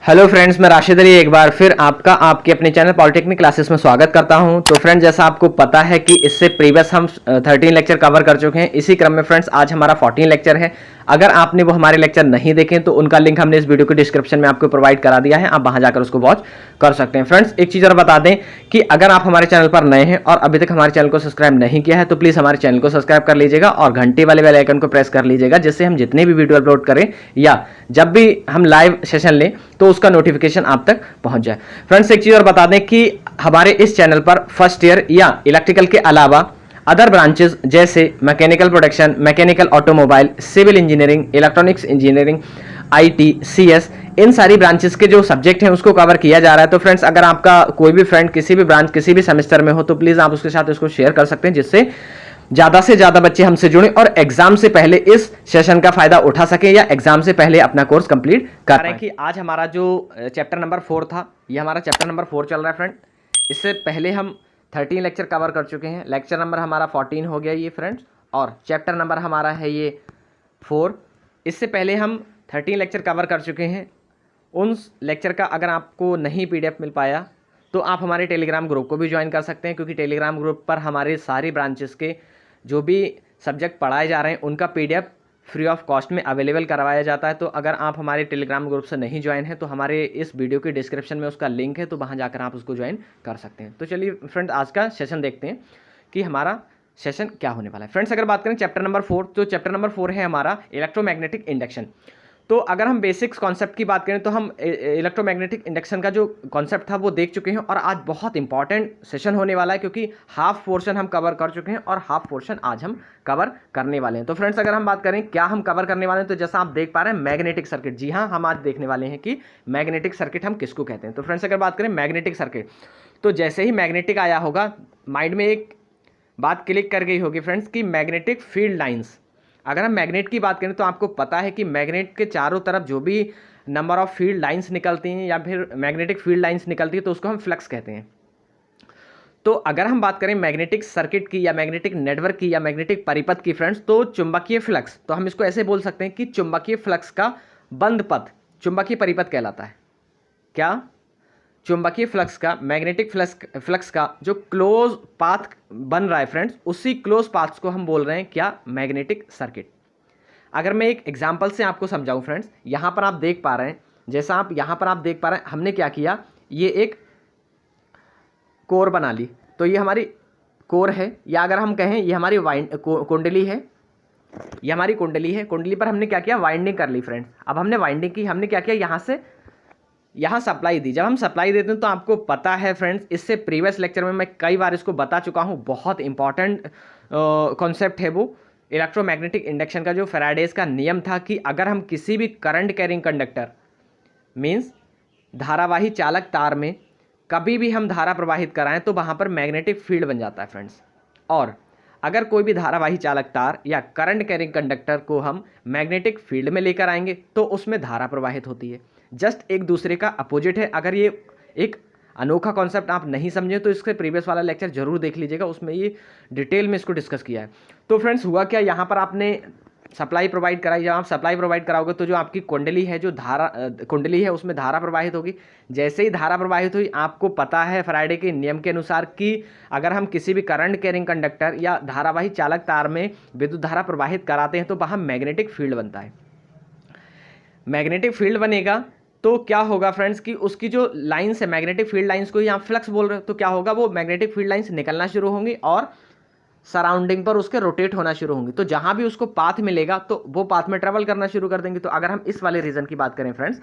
Hello friends, मैं राशिद अली एक बार फिर आपका आपके अपने चैनल पॉलिटेक्निक क्लासेस में स्वागत करता हूं। तो फ्रेंड्स, जैसा आपको पता है कि इससे प्रीवियस हम 13 लेक्चर कवर कर चुके हैं। इसी क्रम में फ्रेंड्स आज हमारा 14 लेक्चर है। अगर आपने वो हमारे लेक्चर नहीं देखे तो उनका लिंक हमने इस वीडियो के डिस्क्रिप्शन में आपको प्रोवाइड करा दिया है, आप वहां जाकर उसको वॉच कर सकते हैं। फ्रेंड्स, एक चीज़ और बता दें कि अगर आप हमारे चैनल पर नए हैं और अभी तक हमारे चैनल को सब्सक्राइब नहीं किया है तो प्लीज़ हमारे चैनल को सब्सक्राइब कर लीजिएगा और घंटे वाले बेल आइकन को प्रेस कर लीजिएगा, जिससे हम जितने भी वीडियो अपलोड करें या जब भी हम लाइव सेशन लें तो उसका नोटिफिकेशन आप तक पहुंच जाए। फ्रेंड्स, एक चीज और बता दें कि हमारे इस चैनल पर फर्स्ट ईयर या इलेक्ट्रिकल के अलावा अदर ब्रांचेस जैसे mechanical production, mechanical automobile, civil engineering, electronics engineering, IT, CS, इन सारी ब्रांचेस के जो सब्जेक्ट हैं उसको कवर किया जा रहा है। तो फ्रेंड्स, अगर आपका कोई भी फ्रेंड किसी भी ब्रांच किसी भी सेमेस्टर में हो तो प्लीज आप उसके साथ इसको शेयर कर सकते हैं, जिससे ज्यादा से ज्यादा बच्चे हमसे जुड़े और एग्जाम से पहले इस सेशन का फायदा उठा सके या एग्जाम से पहले अपना कोर्स कंप्लीट कर रहे हैं। कि आज हमारा जो चैप्टर नंबर 4 था, ये हमारा चैप्टर नंबर 4 चल रहा है फ्रेंड। इससे पहले हम 13 लेक्चर कवर कर चुके हैं। लेक्चर नंबर हमारा 14 हो गया ये फ्रेंड्स, और चैप्टर नंबर हमारा है ये 4। इससे पहले हम 13 लेक्चर कवर कर चुके हैं। उन लेक्चर का अगर आपको नहीं PDF मिल पाया तो आप हमारे टेलीग्राम ग्रुप को भी ज्वाइन कर सकते हैं, क्योंकि टेलीग्राम ग्रुप पर हमारे सारी ब्रांचेस के जो भी सब्जेक्ट पढ़ाए जा रहे हैं उनका PDF फ्री ऑफ कॉस्ट में अवेलेबल करवाया जाता है। तो अगर आप हमारे टेलीग्राम ग्रुप से नहीं ज्वाइन है तो हमारे इस वीडियो के डिस्क्रिप्शन में उसका लिंक है, तो वहाँ जाकर आप उसको ज्वाइन कर सकते हैं। तो चलिए फ्रेंड्स, आज का सेशन देखते हैं कि हमारा सेशन क्या होने वाला है। फ्रेंड्स, अगर बात करें चैप्टर नंबर 4, तो चैप्टर नंबर 4 है हमारा इलेक्ट्रोमैग्नेटिक इंडक्शन। तो अगर हम बेसिक्स कॉन्सेप्ट की बात करें तो हम इलेक्ट्रोमैग्नेटिक इंडक्शन का जो कॉन्सेप्ट था वो देख चुके हैं, और आज बहुत इंपॉर्टेंट सेशन होने वाला है, क्योंकि हाफ पोर्शन हम कवर कर चुके हैं और हाफ पोर्शन आज हम कवर करने वाले हैं। तो फ्रेंड्स, अगर हम बात करें क्या हम कवर करने वाले हैं, तो जैसा आप देख पा रहे हैं मैग्नेटिक सर्किट। जी हाँ, हम आज देखने वाले हैं कि मैग्नेटिक सर्किट हम किसको कहते हैं। तो फ्रेंड्स, अगर बात करें मैग्नेटिक सर्किट, तो जैसे ही मैग्नेटिक आया होगा माइंड में एक बात क्लिक कर गई होगी फ्रेंड्स कि मैग्नेटिक फील्ड लाइन्स। अगर हम मैग्नेट की बात करें तो आपको पता है कि मैग्नेट के चारों तरफ जो भी नंबर ऑफ फील्ड लाइंस निकलती हैं या फिर मैग्नेटिक फील्ड लाइंस निकलती है तो उसको हम फ्लक्स कहते हैं। तो अगर हम बात करें मैग्नेटिक सर्किट की या मैग्नेटिक नेटवर्क की या मैग्नेटिक परिपथ की फ्रेंड्स, तो चुंबकीय फ्लक्स, तो हम इसको ऐसे बोल सकते हैं कि चुंबकीय फ्लक्स का बंद पथ चुंबकीय परिपथ कहलाता है। क्या? चुंबकीय फ्लक्स का, मैग्नेटिक फ्लक्स का जो क्लोज पाथ बन रहा है फ्रेंड्स, उसी क्लोज पाथ को हम बोल रहे हैं क्या? Magnetic circuit. अगर मैं एक एग्जांपल से आपको समझाऊं फ्रेंड्स, यहां पर आप देख पा रहे हैं, जैसा आप यहां पर आप देख पा रहे हैं, हमने क्या किया, ये एक कोर बना ली। तो ये हमारी कोर है, या अगर हम कहें ये हमारी कुंडली है, ये हमारी कुंडली है। कुंडली पर हमने क्या किया? वाइंडिंग कर ली फ्रेंड्स। अब हमने वाइंडिंग की, हमने क्या किया, यहां से यहाँ सप्लाई दी। जब हम सप्लाई देते हैं तो आपको पता है फ्रेंड्स, इससे प्रीवियस लेक्चर में मैं कई बार इसको बता चुका हूँ, बहुत इंपॉर्टेंट कॉन्सेप्ट है वो इलेक्ट्रोमैग्नेटिक इंडक्शन का, जो फैराडेज का नियम था कि अगर हम किसी भी करंट कैरिंग कंडक्टर मीन्स धारावाही चालक तार में कभी भी हम धारा प्रवाहित कराएं तो वहाँ पर मैग्नेटिक फील्ड बन जाता है फ्रेंड्स। और अगर कोई भी धारावाही चालक तार या करंट कैरिंग कंडक्टर को हम मैग्नेटिक फील्ड में लेकर आएंगे तो उसमें धारा प्रवाहित होती है। जस्ट एक दूसरे का अपोजिट है। अगर ये एक अनोखा कॉन्सेप्ट आप नहीं समझे तो इसके प्रीवियस वाला लेक्चर जरूर देख लीजिएगा, उसमें ये डिटेल में इसको डिस्कस किया है। तो फ्रेंड्स, हुआ क्या, यहाँ पर आपने सप्लाई प्रोवाइड कराई। जब आप सप्लाई प्रोवाइड कराओगे तो जो आपकी कुंडली है, जो धारा कुंडली है, उसमें धारा प्रवाहित होगी। जैसे ही धारा प्रवाहित हुई, आपको पता है फैराडे के नियम के अनुसार कि अगर हम किसी भी करंट कैरिंग कंडक्टर या धारावाही चालक तार में विद्युत धारा प्रवाहित कराते हैं तो वहाँ मैग्नेटिक फील्ड बनता है। मैग्नेटिक फील्ड बनेगा तो क्या होगा फ्रेंड्स कि उसकी जो लाइन्स है, मैग्नेटिक फील्ड लाइन्स को ही आप फ्लक्स बोल रहे हो, तो क्या होगा, वो मैग्नेटिक फील्ड लाइन्स निकलना शुरू होंगी और सराउंडिंग पर उसके रोटेट होना शुरू होंगी। तो जहां भी उसको पाथ मिलेगा तो वो पाथ में ट्रेवल करना शुरू कर देंगे। तो अगर हम इस वाले रीजन की बात करें फ्रेंड्स,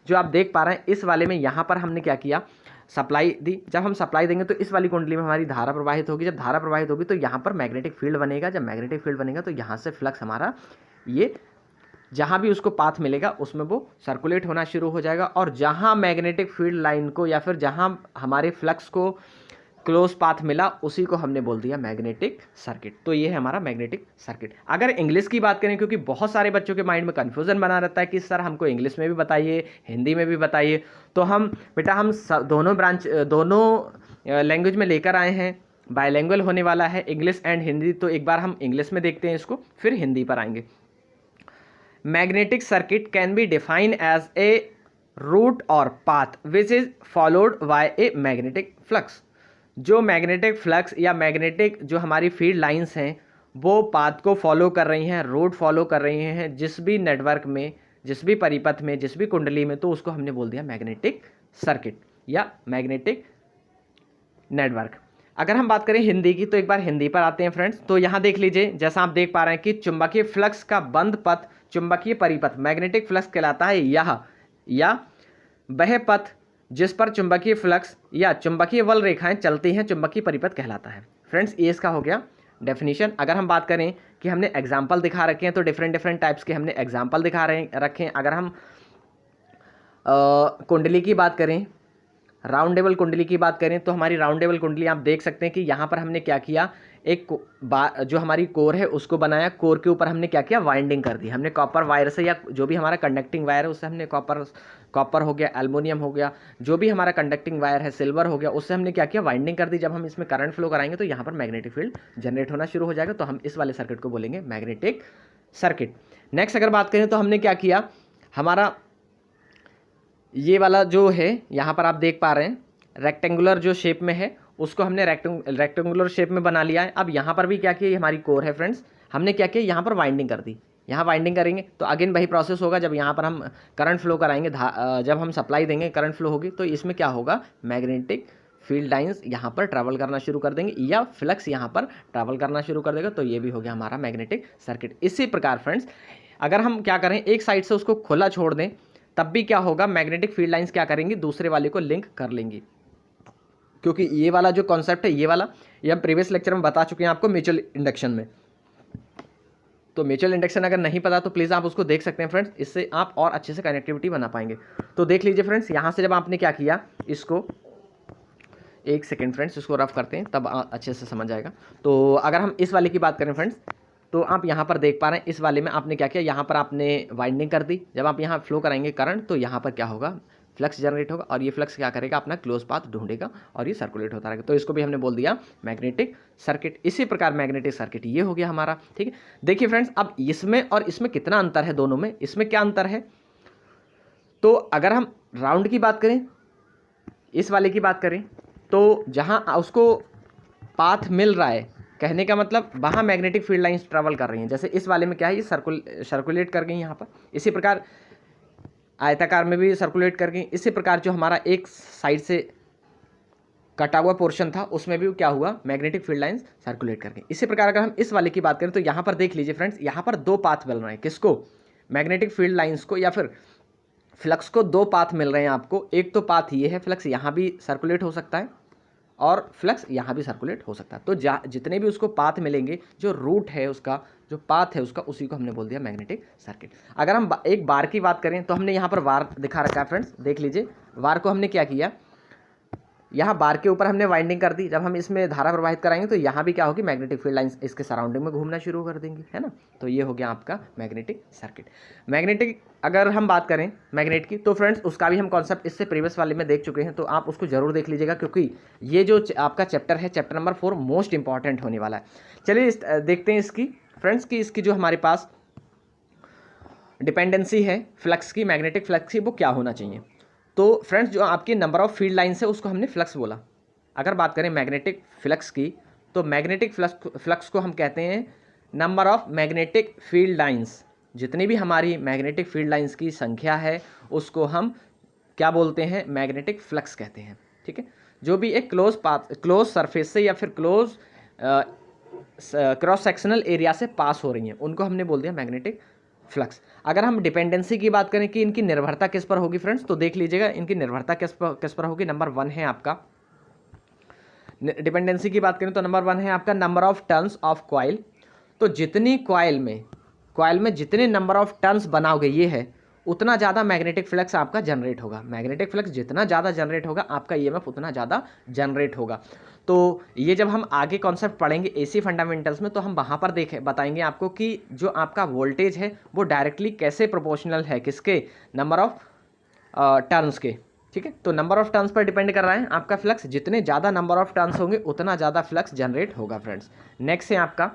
जो आप देख पा रहे हैं इस वाले में, यहाँ पर हमने क्या किया, सप्लाई दी। जब हम सप्लाई देंगे तो इस वाली कुंडली में हमारी धारा प्रवाहित होगी। जब धारा प्रवाहित होगी तो यहाँ पर मैग्नेटिक फील्ड बनेगा। जब मैग्नेटिक फील्ड बनेगा तो यहाँ से फ्लक्स हमारा ये जहाँ भी उसको पाथ मिलेगा उसमें वो सर्कुलेट होना शुरू हो जाएगा। और जहाँ मैग्नेटिक फील्ड लाइन को या फिर जहाँ हमारे फ्लक्स को क्लोज पाथ मिला उसी को हमने बोल दिया मैग्नेटिक सर्किट। तो ये है हमारा मैग्नेटिक सर्किट। अगर इंग्लिश की बात करें, क्योंकि बहुत सारे बच्चों के माइंड में कन्फ्यूजन बना रहता है कि सर हमको इंग्लिश में भी बताइए, हिंदी में भी बताइए, तो हम बेटा हम दोनों लैंग्वेज में लेकर आए हैं। बायलैंग्वेज होने वाला है इंग्लिश एंड हिंदी। तो एक बार हम इंग्लिश में देखते हैं इसको, फिर हिंदी पर आएंगे। Magnetic circuit can be defined as a route or path which is followed by a magnetic flux. जो मैग्नेटिक फ्लक्स या मैग्नेटिक जो हमारी फील्ड लाइंस हैं वो पाथ को फॉलो कर रही हैं, रूट फॉलो कर रही हैं जिस भी नेटवर्क में, जिस भी परिपथ में, जिस भी कुंडली में, तो उसको हमने बोल दिया मैग्नेटिक सर्किट या मैग्नेटिक नेटवर्क। अगर हम बात करें हिंदी की तो एक बार हिंदी पर आते हैं फ्रेंड्स। तो यहाँ देख लीजिए, जैसा आप देख पा रहे हैं कि चुंबकीय फ्लक्स का बंद पथ चुंबकीय परिपथ मैग्नेटिक फ्लक्स कहलाता है। यह या वह पथ जिस पर चुंबकीय फ्लक्स या चुंबकीय बल रेखाएं चलती हैं चुंबकीय परिपथ कहलाता है। फ्रेंड्स ये इसका हो गया डेफिनेशन। अगर हम बात करें कि हमने एग्जाम्पल दिखा रखे हैं तो डिफरेंट टाइप्स के हमने एग्जाम्पल दिखा रखे हैं। अगर हम कुंडली की बात करें, राउंडेबल कुंडली की बात करें तो हमारी राउंडेबल कुंडली आप देख सकते हैं कि यहाँ पर हमने क्या किया, एक जो हमारी कोर है उसको बनाया, कोर के ऊपर हमने क्या किया, वाइंडिंग कर दी। हमने कॉपर वायर से या जो भी हमारा कंडक्टिंग वायर है उससे हमने कॉपर हो गया, एल्युमिनियम हो गया, जो भी हमारा कंडक्टिंग वायर है, सिल्वर हो गया, उससे हमने क्या किया, वाइंडिंग कर दी। जब हम इसमें करंट फ्लो कराएंगे तो यहाँ पर मैग्नेटिक फील्ड जनरेट होना शुरू हो जाएगा, तो हम इस वाले सर्किट को बोलेंगे मैग्नेटिक सर्किट। नेक्स्ट अगर बात करें तो हमने क्या किया, हमारा ये वाला जो है यहाँ पर आप देख पा रहे हैं रेक्टेंगुलर जो शेप में है उसको हमने रेक्टेंगुलर शेप में बना लिया है। अब यहाँ पर भी क्या किया, ये हमारी कोर है फ्रेंड्स, हमने क्या किया, यहाँ पर वाइंडिंग कर दी। यहाँ वाइंडिंग करेंगे तो अगेन वही प्रोसेस होगा, जब यहाँ पर हम करंट फ्लो कराएंगे, जब हम सप्लाई देंगे करंट फ्लो होगी तो इसमें क्या होगा, मैग्नेटिक फील्ड लाइंस यहाँ पर ट्रैवल करना शुरू कर देंगे या फ्लक्स यहाँ पर ट्रैवल करना शुरू कर देगा, तो ये भी हो गया हमारा मैग्नेटिक सर्किट। इसी प्रकार फ्रेंड्स अगर हम क्या करें, एक साइड से उसको खुला छोड़ दें तब भी क्या होगा, मैग्नेटिक फील्ड लाइंस क्या करेंगी, दूसरे वाले को लिंक कर लेंगी। क्योंकि ये वाला जो कॉन्सेप्ट है, ये वाला ये हम प्रीवियस लेक्चर में बता चुके हैं आपको म्यूचुअल इंडक्शन में। तो म्यूचुअल इंडक्शन अगर नहीं पता तो प्लीज़ आप उसको देख सकते हैं फ्रेंड्स, इससे आप और अच्छे से कनेक्टिविटी बना पाएंगे। तो देख लीजिए फ्रेंड्स, यहाँ से जब आपने क्या किया, इसको एक सेकेंड फ्रेंड्स इसको रफ करते हैं तब अच्छे से समझ आएगा। तो अगर हम इस वाले की बात करें फ्रेंड्स, तो आप यहाँ पर देख पा रहे हैं इस वाले में आपने क्या किया, यहाँ पर आपने वाइंडिंग कर दी। जब आप यहाँ फ्लो कराएंगे करंट तो यहाँ पर क्या होगा, फ्लक्स जनरेट होगा और ये फ्लक्स क्या करेगा, अपना क्लोज पाथ ढूंढेगा और ये सर्कुलेट होता रहेगा। तो इसको भी हमने बोल दिया मैग्नेटिक सर्किट। इसी प्रकार मैग्नेटिक सर्किट ये हो गया हमारा। ठीक है, देखिए फ्रेंड्स अब इसमें और इसमें कितना अंतर है, दोनों में इसमें क्या अंतर है। तो अगर हम राउंड की बात करें, इस वाले की बात करें, तो जहाँ उसको पाथ मिल रहा है, कहने का मतलब वहाँ मैग्नेटिक फील्ड लाइंस ट्रैवल कर रही हैं। जैसे इस वाले में क्या है, ये सर्कुलेट कर गई यहाँ पर, इसी प्रकार आयताकार में भी सर्कुलेट कर गई। इसी प्रकार जो हमारा एक साइड से कटा हुआ पोर्शन था उसमें भी क्या हुआ, मैग्नेटिक फील्ड लाइंस सर्कुलेट कर गई। इसी प्रकार अगर हम इस वाले की बात करें तो यहाँ पर देख लीजिए फ्रेंड्स, यहाँ पर दो पाथ मिल रहे हैं, किसको, मैग्नेटिक फील्ड लाइंस को या फिर फ्लक्स को दो पाथ मिल रहे हैं आपको। एक तो पाथ ये है, फ्लक्स यहाँ भी सर्कुलेट हो सकता है और फ्लक्स यहाँ भी सर्कुलेट हो सकता है। तो जितने भी उसको पाथ मिलेंगे, जो रूट है उसका, जो पाथ है उसका, उसी को हमने बोल दिया मैग्नेटिक सर्किट। अगर हम एक बार की बात करें तो हमने यहाँ पर वार दिखा रखा है फ्रेंड्स, देख लीजिए वार को हमने क्या किया, यहाँ बार के ऊपर हमने वाइंडिंग कर दी। जब हम इसमें धारा प्रवाहित कराएंगे तो यहाँ भी क्या होगी, मैग्नेटिक फील्ड लाइंस इसके सराउंडिंग में घूमना शुरू कर देंगी, है ना। तो ये हो गया आपका मैग्नेटिक सर्किट। मैग्नेटिक अगर हम बात करें मैग्नेट की तो फ्रेंड्स उसका भी हम कॉन्सेप्ट इससे प्रीवियस वाले में देख चुके हैं, तो आप उसको जरूर देख लीजिएगा क्योंकि ये जो आपका चैप्टर है, चैप्टर नंबर 4 मोस्ट इंपॉर्टेंट होने वाला है। चलिए देखते हैं इसकी फ्रेंड्स की, इसकी जो हमारे पास डिपेंडेंसी है फ्लक्स की, मैग्नेटिक फ्लक्स की, वो क्या होना चाहिए। तो फ्रेंड्स जो आपकी नंबर ऑफ फील्ड लाइंस है उसको हमने फ्लक्स बोला। अगर बात करें मैग्नेटिक फ्लक्स की तो मैग्नेटिक फ्लक्स को हम कहते हैं number of magnetic field lines. जितनी भी हमारी मैग्नेटिक फील्ड लाइंस की संख्या है उसको हम क्या बोलते हैं, मैग्नेटिक फ्लक्स कहते हैं। ठीक है, जो भी एक क्लोज सरफेस से या फिर क्लोज क्रॉस सेक्शनल एरिया से पास हो रही हैं उनको हमने बोल दिया मैग्नेटिक फ्लक्स। अगर हम डिपेंडेंसी की बात करें कि इनकी निर्भरता किस पर होगी फ्रेंड्स, तो देख लीजिएगा इनकी निर्भरता किस पर होगी। नंबर 1 है आपका, डिपेंडेंसी की बात करें तो नंबर 1 है आपका number of turns of coil. तो जितनी कॉइल में जितने नंबर ऑफ टर्न्स बनाओगे ये है, उतना ज़्यादा मैग्नेटिक फ्लक्स आपका जनरेट होगा। मैग्नेटिक फ्लक्स जितना ज़्यादा जनरेट होगा आपका ईएमएफ उतना ज़्यादा जनरेट होगा। तो ये जब हम आगे कॉन्सेप्ट पढ़ेंगे एसी फंडामेंटल्स में तो हम वहाँ पर बताएंगे आपको कि जो आपका वोल्टेज है वो डायरेक्टली कैसे प्रोपोर्शनल है, किसके, नंबर ऑफ टर्न्स के। ठीक है, तो number of turns per depend कर रहा है आपका फ्लक्स। जितने ज़्यादा नंबर ऑफ टर्न्स होंगे उतना ज़्यादा फ्लक्स जनरेट होगा फ्रेंड्स। नेक्स्ट है आपका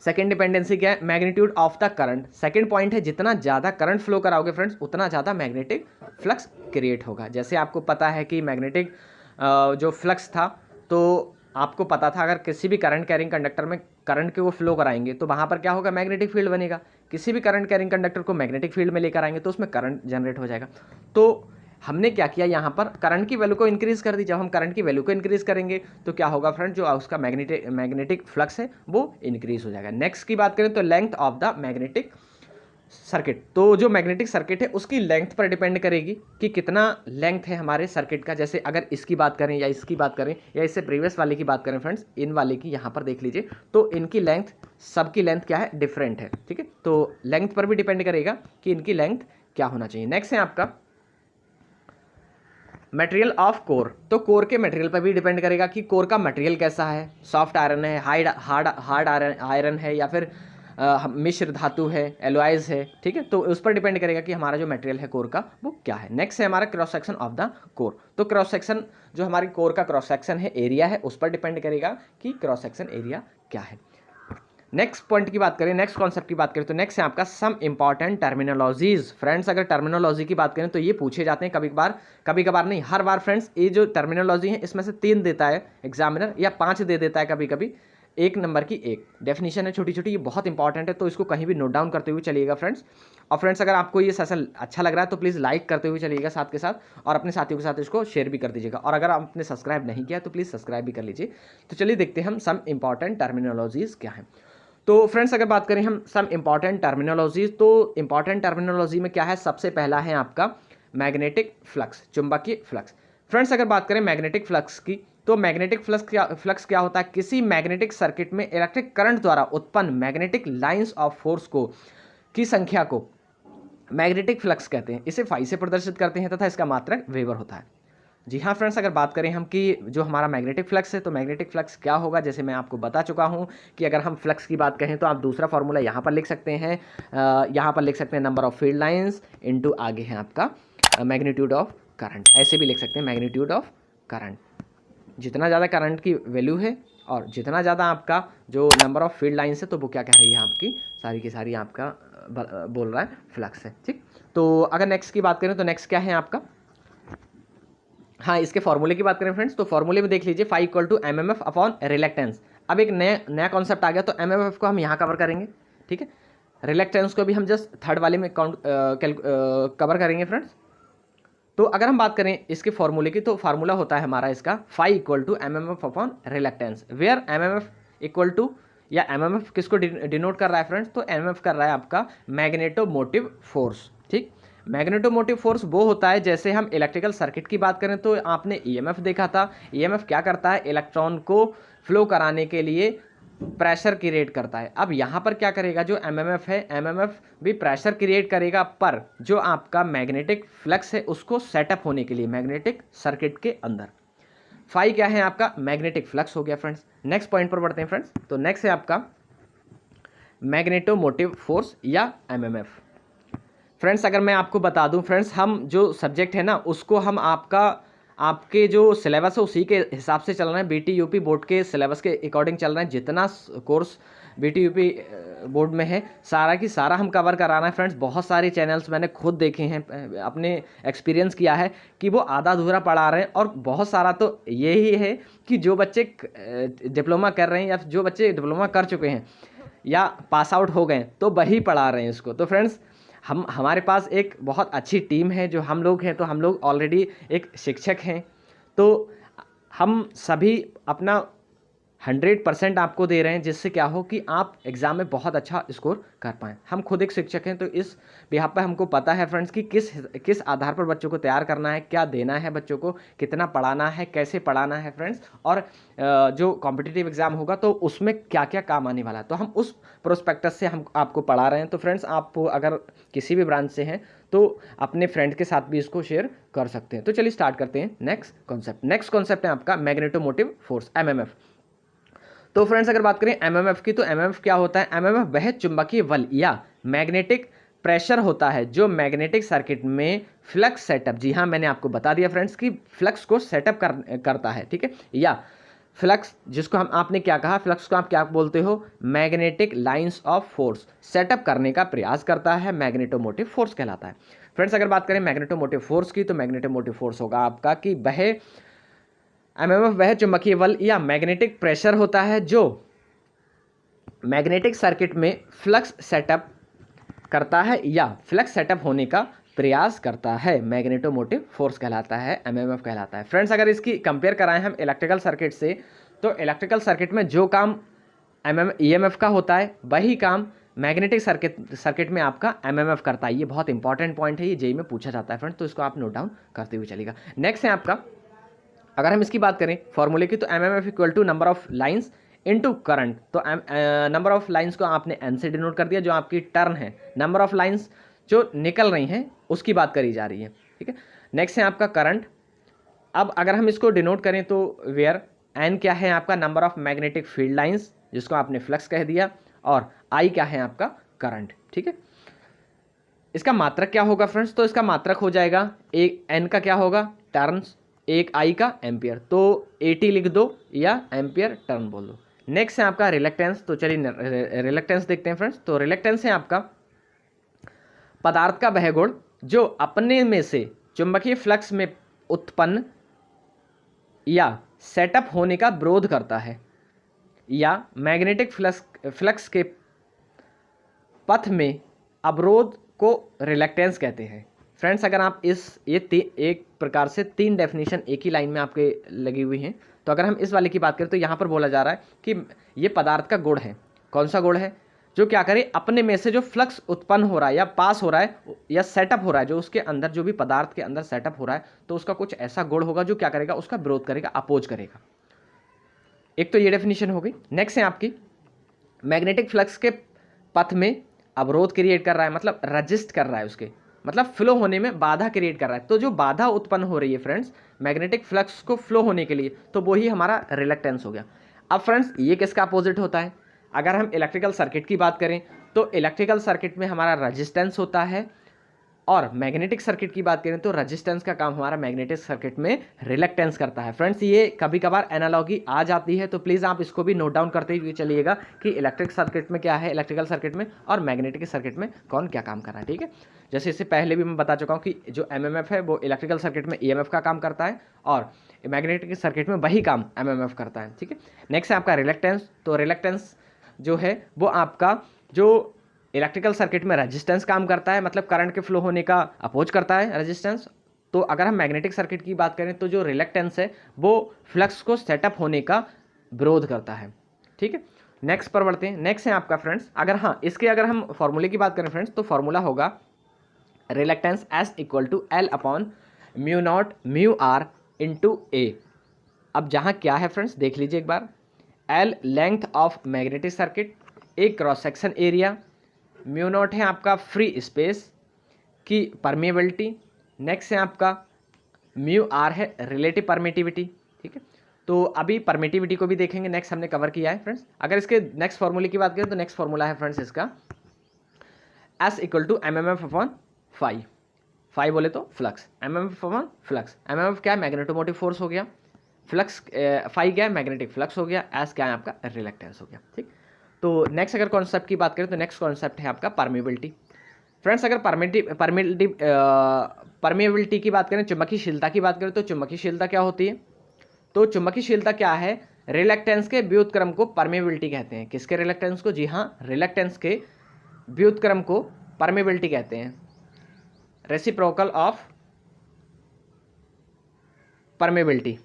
सेकेंड डिपेंडेंसी क्या है, magnitude of the current. Second point है जितना ज़्यादा करंट फ्लो कराओगे फ्रेंड्स उतना ज़्यादा मैग्नेटिक फ्लक्स क्रिएट होगा। जैसे आपको पता है कि मैग्नेटिक जो फ्लक्स था, तो आपको पता था अगर किसी भी करंट कैरिंग कंडक्टर में करंट के वो फ्लो कराएंगे तो वहाँ पर क्या होगा, मैग्नेटिक फील्ड बनेगा। किसी भी करंट कैरिंग कंडक्टर को मैग्नेटिक फील्ड में लेकर आएंगे तो उसमें करंट जनरेट हो जाएगा। तो हमने क्या किया, यहाँ पर करंट की वैल्यू को इंक्रीज़ कर दी। जब हम करंट की वैल्यू को इंक्रीज़ करेंगे तो क्या होगा फ्रेंड, जो उसका मैग्नेटिक फ्लक्स है वो इंक्रीज़ हो जाएगा। नेक्स्ट की बात करें तो length of the magnetic circuit. तो जो मैग्नेटिक सर्किट है उसकी लेंथ पर डिपेंड करेगी कि कितना लेंथ है हमारे सर्किट का। जैसे अगर इसकी बात करें या इसकी बात करें या इससे प्रीवियस वाले की बात करें फ्रेंड्स, इन वाले की यहाँ पर देख लीजिए, तो इनकी लेंथ, सबकी लेंथ क्या है, डिफरेंट है। ठीक है, तो लेंथ पर भी डिपेंड करेगा कि इनकी लेंथ क्या होना चाहिए। नेक्स्ट है आपका मटेरियल ऑफ कोर। तो कोर के मटेरियल पर भी डिपेंड करेगा कि कोर का मटेरियल कैसा है, सॉफ्ट आयरन है, हार्ड आयरन है, या फिर मिश्र धातु है, एलॉयज है। ठीक है, तो उस पर डिपेंड करेगा कि हमारा जो मटेरियल है कोर का वो क्या है। नेक्स्ट है हमारा cross section of the core. तो क्रॉस सेक्शन, जो हमारी कोर का क्रॉस सेक्शन है, एरिया है, उस पर डिपेंड करेगा कि क्रॉस सेक्शन एरिया क्या है। नेक्स्ट पॉइंट की बात करें, नेक्स्ट कॉन्सेप्ट की बात करें तो नेक्स्ट है आपका सम इंपॉर्टेंट टर्मिनोलॉजीज। फ्रेंड्स अगर टर्मिनोलॉजी की बात करें तो ये पूछे जाते हैं कभी कभार नहीं, हर बार फ्रेंड्स। ये जो टर्मिनोलॉजी है इसमें से 3 देता है एग्जामिनर या 5 दे देता है कभी कभी। 1 नंबर की एक डेफिनेशन है छोटी छोटी, ये बहुत इंपॉर्टेंट है, तो इसको कहीं भी नोट डाउन करते हुए चलिएगा फ्रेंड्स। और फ्रेंड्स अगर आपको ये सेशन अच्छा लग रहा है तो प्लीज़ लाइक करते हुए चलिएगा साथ के साथ, और अपने साथियों के साथ इसको शेयर भी कर दीजिएगा। और अगर आपने सब्सक्राइब नहीं किया तो प्लीज़ सब्सक्राइब भी कर लीजिए। तो चलिए देखते हैं हम सम इंपॉर्टेंट टर्मिनोलॉजीज क्या है। तो फ्रेंड्स अगर बात करें हम सम इंपॉर्टेंट टर्मिनोलॉजीज, तो इंपॉर्टेंट टर्मिनोलॉजी में क्या है, सबसे पहला है आपका मैग्नेटिक फ्लक्स, चुंबकीय फ्लक्स। फ्रेंड्स अगर बात करें मैग्नेटिक फ्लक्स की, तो मैग्नेटिक फ्लक्स क्या होता है, किसी मैग्नेटिक सर्किट में इलेक्ट्रिक करंट द्वारा उत्पन्न मैग्नेटिक लाइंस ऑफ फोर्स को की संख्या को मैग्नेटिक फ्लक्स कहते हैं। इसे फाई से प्रदर्शित करते हैं तथा इसका मात्रक वेबर होता है। जी हाँ फ्रेंड्स, अगर बात करें हम कि जो हमारा मैग्नेटिक फ्लक्स है, तो मैग्नेटिक फ्लक्स क्या होगा, जैसे मैं आपको बता चुका हूँ कि अगर हम फ्लक्स की बात कहें तो आप दूसरा फॉर्मूला यहाँ पर लिख सकते हैं, यहाँ पर लिख सकते हैं number of field lines into आगे है आपका मैग्नीट्यूड ऑफ करंट। ऐसे भी लिख सकते हैं मैग्नीट्यूड ऑफ करंट। जितना ज़्यादा करंट की वैल्यू है और जितना ज़्यादा आपका जो नंबर ऑफ फील्ड लाइंस है, तो वो क्या कह रही है, आपकी सारी की सारी आपका बोल रहा है फ्लक्स है। ठीक, तो अगर नेक्स्ट की बात करें तो नेक्स्ट क्या है आपका, हाँ इसके फॉर्मूले की बात करें फ्रेंड्स, तो फॉर्मूले में देख लीजिए phi equal to MMF upon reluctance. अब एक नया कॉन्सेप्ट आ गया, तो एमएमएफ को हम यहाँ कवर करेंगे। ठीक है, रिलेक्टेंस को भी हम जस्ट थर्ड वाले में कवर करेंगे फ्रेंड्स। तो अगर हम बात करें इसके फॉर्मूले की, तो फार्मूला होता है हमारा इसका phi equal to MMF upon reluctance, where MMF equal to, या एमएमएफ किसको डिनोट कर रहा है फ्रेंड्स, तो एमएमएफ कर रहा है आपका मैग्नेटोमोटिव फोर्स। ठीक, मैग्नेटोमोटिव फोर्स वो होता है, जैसे हम इलेक्ट्रिकल सर्किट की बात करें तो आपने ईएमएफ देखा था। ईएमएफ क्या करता है, इलेक्ट्रॉन को फ्लो कराने के लिए प्रेशर क्रिएट करता है। अब यहाँ पर क्या करेगा, जो एमएमएफ है, एमएमएफ भी प्रेशर क्रिएट करेगा, पर जो आपका मैग्नेटिक फ्लक्स है उसको सेटअप होने के लिए मैग्नेटिक सर्किट के अंदर। फाई क्या है आपका, मैग्नेटिक फ्लक्स हो गया फ्रेंड्स। नेक्स्ट पॉइंट पर बढ़ते हैं फ्रेंड्स, तो नेक्स्ट है आपका मैग्नेटोमोटिव फोर्स या एमएमएफ। फ्रेंड्स अगर मैं आपको बता दूं फ्रेंड्स, हम जो सब्जेक्ट है ना उसको हम आपके जो सिलेबस है उसी के हिसाब से चल रहे हैं। बीटीयूपी बोर्ड के सिलेबस के अकॉर्डिंग चल रहे हैं। जितना कोर्स बीटीयूपी बोर्ड में है सारा की सारा हम कवर करा रहे हैं फ्रेंड्स। बहुत सारे चैनल्स मैंने खुद देखे हैं, अपने एक्सपीरियंस किया है कि वो आधा अधूरा पढ़ा रहे हैं, और बहुत सारा तो यही है कि जो बच्चे डिप्लोमा कर रहे हैं या जो बच्चे डिप्लोमा कर चुके हैं या पास आउट हो गए तो वही पढ़ा रहे हैं इसको। तो फ्रेंड्स हमारे पास एक बहुत अच्छी टीम है, जो हम लोग हैं, तो हम लोग ऑलरेडी एक शिक्षक हैं, तो हम सभी अपना 100% आपको दे रहे हैं, जिससे क्या हो कि आप एग्ज़ाम में बहुत अच्छा स्कोर कर पाएँ। हम खुद एक शिक्षक हैं, तो इस बिहाफ पे हमको पता है फ्रेंड्स कि किस आधार पर बच्चों को तैयार करना है, क्या देना है बच्चों को, कितना पढ़ाना है, कैसे पढ़ाना है फ्रेंड्स, और जो कॉम्पिटिटिव एग्ज़ाम होगा तो उसमें क्या क्या काम आने वाला है, तो हम उस प्रोस्पेक्टस से हम आपको पढ़ा रहे हैं। तो फ्रेंड्स आप अगर किसी भी ब्रांच से हैं तो अपने फ्रेंड के साथ भी इसको शेयर कर सकते हैं। तो चलिए स्टार्ट करते हैं नेक्स्ट कॉन्सेप्ट। नेक्स्ट कॉन्सेप्ट है आपका मैग्नेटोमोटिव फोर्स, एमएमएफ। तो फ्रेंड्स अगर बात करें एमएमएफ की, तो एमएमएफ क्या होता है, एमएमएफ वह चुंबकीय बल या मैग्नेटिक प्रेशर होता है जो मैग्नेटिक सर्किट में फ्लक्स सेटअप, जी हाँ मैंने आपको बता दिया फ्रेंड्स कि फ्लक्स को सेटअप करता है, ठीक है, या फ्लक्स, जिसको हम आपने क्या कहा, फ्लक्स को आप क्या बोलते हो, magnetic lines of force setup करने का प्रयास करता है, मैग्नेटोमोटिव फोर्स कहलाता है। फ्रेंड्स अगर बात करें मैग्नेटोमोटिव फोर्स की, तो मैग्नेटोमोटिव फोर्स होगा आपका कि वह एमएमएफ वह चुंबकीय बल या मैग्नेटिक प्रेशर होता है जो मैग्नेटिक सर्किट में फ्लक्स सेटअप करता है या फ्लक्स सेटअप होने का प्रयास करता है, मैग्नेटोमोटिव फोर्स कहलाता है, एमएमएफ कहलाता है। फ्रेंड्स अगर इसकी कंपेयर कराएं हम इलेक्ट्रिकल सर्किट से, तो इलेक्ट्रिकल सर्किट में जो काम ईएमएफ का होता है वही काम मैग्नेटिक सर्किट में आपका एमएमएफ करता है। ये बहुत इंपॉर्टेंट पॉइंट है, ये जेईई में पूछा जाता है फ्रेंड्स, तो इसको आप नोट डाउन करते हुए चलेगा। नेक्स्ट है आपका, अगर हम इसकी बात करें फॉर्मूले की, तो MMF equal to number of lines into current. तो नंबर ऑफ लाइंस को आपने एन से डिनोट कर दिया, जो आपकी टर्न है, नंबर ऑफ लाइंस जो निकल रही हैं उसकी बात करी जा रही है, ठीक है। नेक्स्ट है आपका करंट। अब अगर हम इसको डिनोट करें तो वेयर एन क्या है आपका, number of magnetic field lines, जिसको आपने फ्लक्स कह दिया, और आई क्या है आपका, करंट, ठीक है। इसका मात्रक क्या होगा फ्रेंड्स, तो इसका मात्रक हो जाएगा, एक एन का क्या होगा, टर्न्स, एक आई का एम्पियर, तो 80 लिख दो या एम्पियर टर्न बोल दो। नेक्स्ट है आपका रिलक्टेंस। तो चलिए रिलक्टेंस देखते हैं फ्रेंड्स। तो रिलक्टेंस है आपका पदार्थ का वह गुण जो अपने में से चुंबकीय फ्लक्स में उत्पन्न या सेटअप होने का विरोध करता है या मैग्नेटिक फ्लक्स के पथ में अवरोध को रिलक्टेंस कहते हैं। फ्रेंड्स अगर आप एक प्रकार से 3 डेफिनेशन एक ही लाइन में आपके लगी हुई हैं, तो अगर हम इस वाले की बात करें तो यहाँ पर बोला जा रहा है कि ये पदार्थ का गुण है। कौन सा गुण है, जो क्या करे, अपने में से जो फ्लक्स उत्पन्न हो रहा है या पास हो रहा है या सेटअप हो रहा है, जो उसके अंदर जो भी पदार्थ के अंदर सेटअप हो रहा है, तो उसका कुछ ऐसा गुण होगा जो क्या करेगा, उसका विरोध करेगा, अपोज करेगा। एक तो ये डेफिनेशन हो गई। नेक्स्ट है आपकी मैग्नेटिक फ्लक्स के पथ में अवरोध क्रिएट कर रहा है, मतलब रजिस्ट कर रहा है, उसके मतलब फ्लो होने में बाधा क्रिएट कर रहा है। तो जो बाधा उत्पन्न हो रही है फ्रेंड्स मैग्नेटिक फ्लक्स को फ्लो होने के लिए, तो वही हमारा रिलक्टेंस हो गया। अब फ्रेंड्स ये किसका अपोजिट होता है, अगर हम इलेक्ट्रिकल सर्किट की बात करें तो इलेक्ट्रिकल सर्किट में हमारा रेजिस्टेंस होता है, और मैग्नेटिक सर्किट की बात करें तो रेजिस्टेंस का काम हमारा मैग्नेटिक सर्किट में रिलक्टेंस करता है। फ्रेंड्स ये कभी कभार एनालॉगी आ जाती है, तो प्लीज़ आप इसको भी नोट डाउन करते हुए चलिएगा कि इलेक्ट्रिक सर्किट में क्या है, इलेक्ट्रिकल सर्किट में, और मैग्नेटिक सर्किट में कौन क्या काम कर रहा है, ठीक है। जैसे इससे पहले भी मैं बता चुका हूँ कि जो एमएमएफ है वो इलेक्ट्रिकल सर्किट में ईएमएफ का काम करता है, और मैग्नेटिक सर्किट में वही काम एमएमएफ करता है, ठीक है। नेक्स्ट है आपका रिलक्टेंस। तो रिलक्टेंस जो है वो आपका जो इलेक्ट्रिकल सर्किट में रेजिस्टेंस काम करता है, मतलब करंट के फ्लो होने का अपोज करता है रेजिस्टेंस। तो अगर हम मैग्नेटिक सर्किट की बात करें तो जो रिलक्टेंस है वो फ्लक्स को सेटअप होने का विरोध करता है, ठीक है। नेक्स्ट पर बढ़ते हैं। नेक्स्ट है आपका फ्रेंड्स, अगर हम फॉर्मूले की बात करें फ्रेंड्स, तो फॉर्मूला होगा reluctance S equal to L upon mu not mu R into A. अब जहाँ क्या है फ्रेंड्स देख लीजिए एक बार, L length of magnetic circuit, A cross section area, mu not है आपका फ्री स्पेस की परमिएबिलिटी, नेक्स्ट है आपका म्यू आर है रिलेटिव परमिटिविटी, ठीक है। तो अभी परमिटिविटी को भी देखेंगे, नेक्स्ट हमने कवर किया है फ्रेंड्स। अगर इसके नेक्स्ट फॉर्मूले की बात करें तो नेक्स्ट फॉर्मूला है फ्रेंड्स इसका S equal to M M F upon phi बोले तो flux, M M F upon flux. M M F क्या है, मैग्नेटोमोटिव फोर्स हो गया, फ्लक्स फाई क्या है, मैग्नेटिक फ्लक्स हो गया, एस क्या है आपका, रिलक्टेंस हो गया, ठीक। तो नेक्स्ट अगर कॉन्सेप्ट की बात करें तो नेक्स्ट कॉन्सेप्ट है आपका परमिएबिलिटी। फ्रेंड्स अगर परमिएबिलिटी की बात करें, चुंबकीयशीलता की बात करें, तो चुंबकीयशीलता क्या होती है, तो चुंबकीयशीलता क्या है, रिलक्टेंस के व्युत्क्रम को परमिएबिलिटी कहते हैं। किसके रिलक्टेंस को, जी हाँ, रिलक्टेंस के व्युत्क्रम को परमिएबिलिटी कहते हैं। Reciprocal of permeability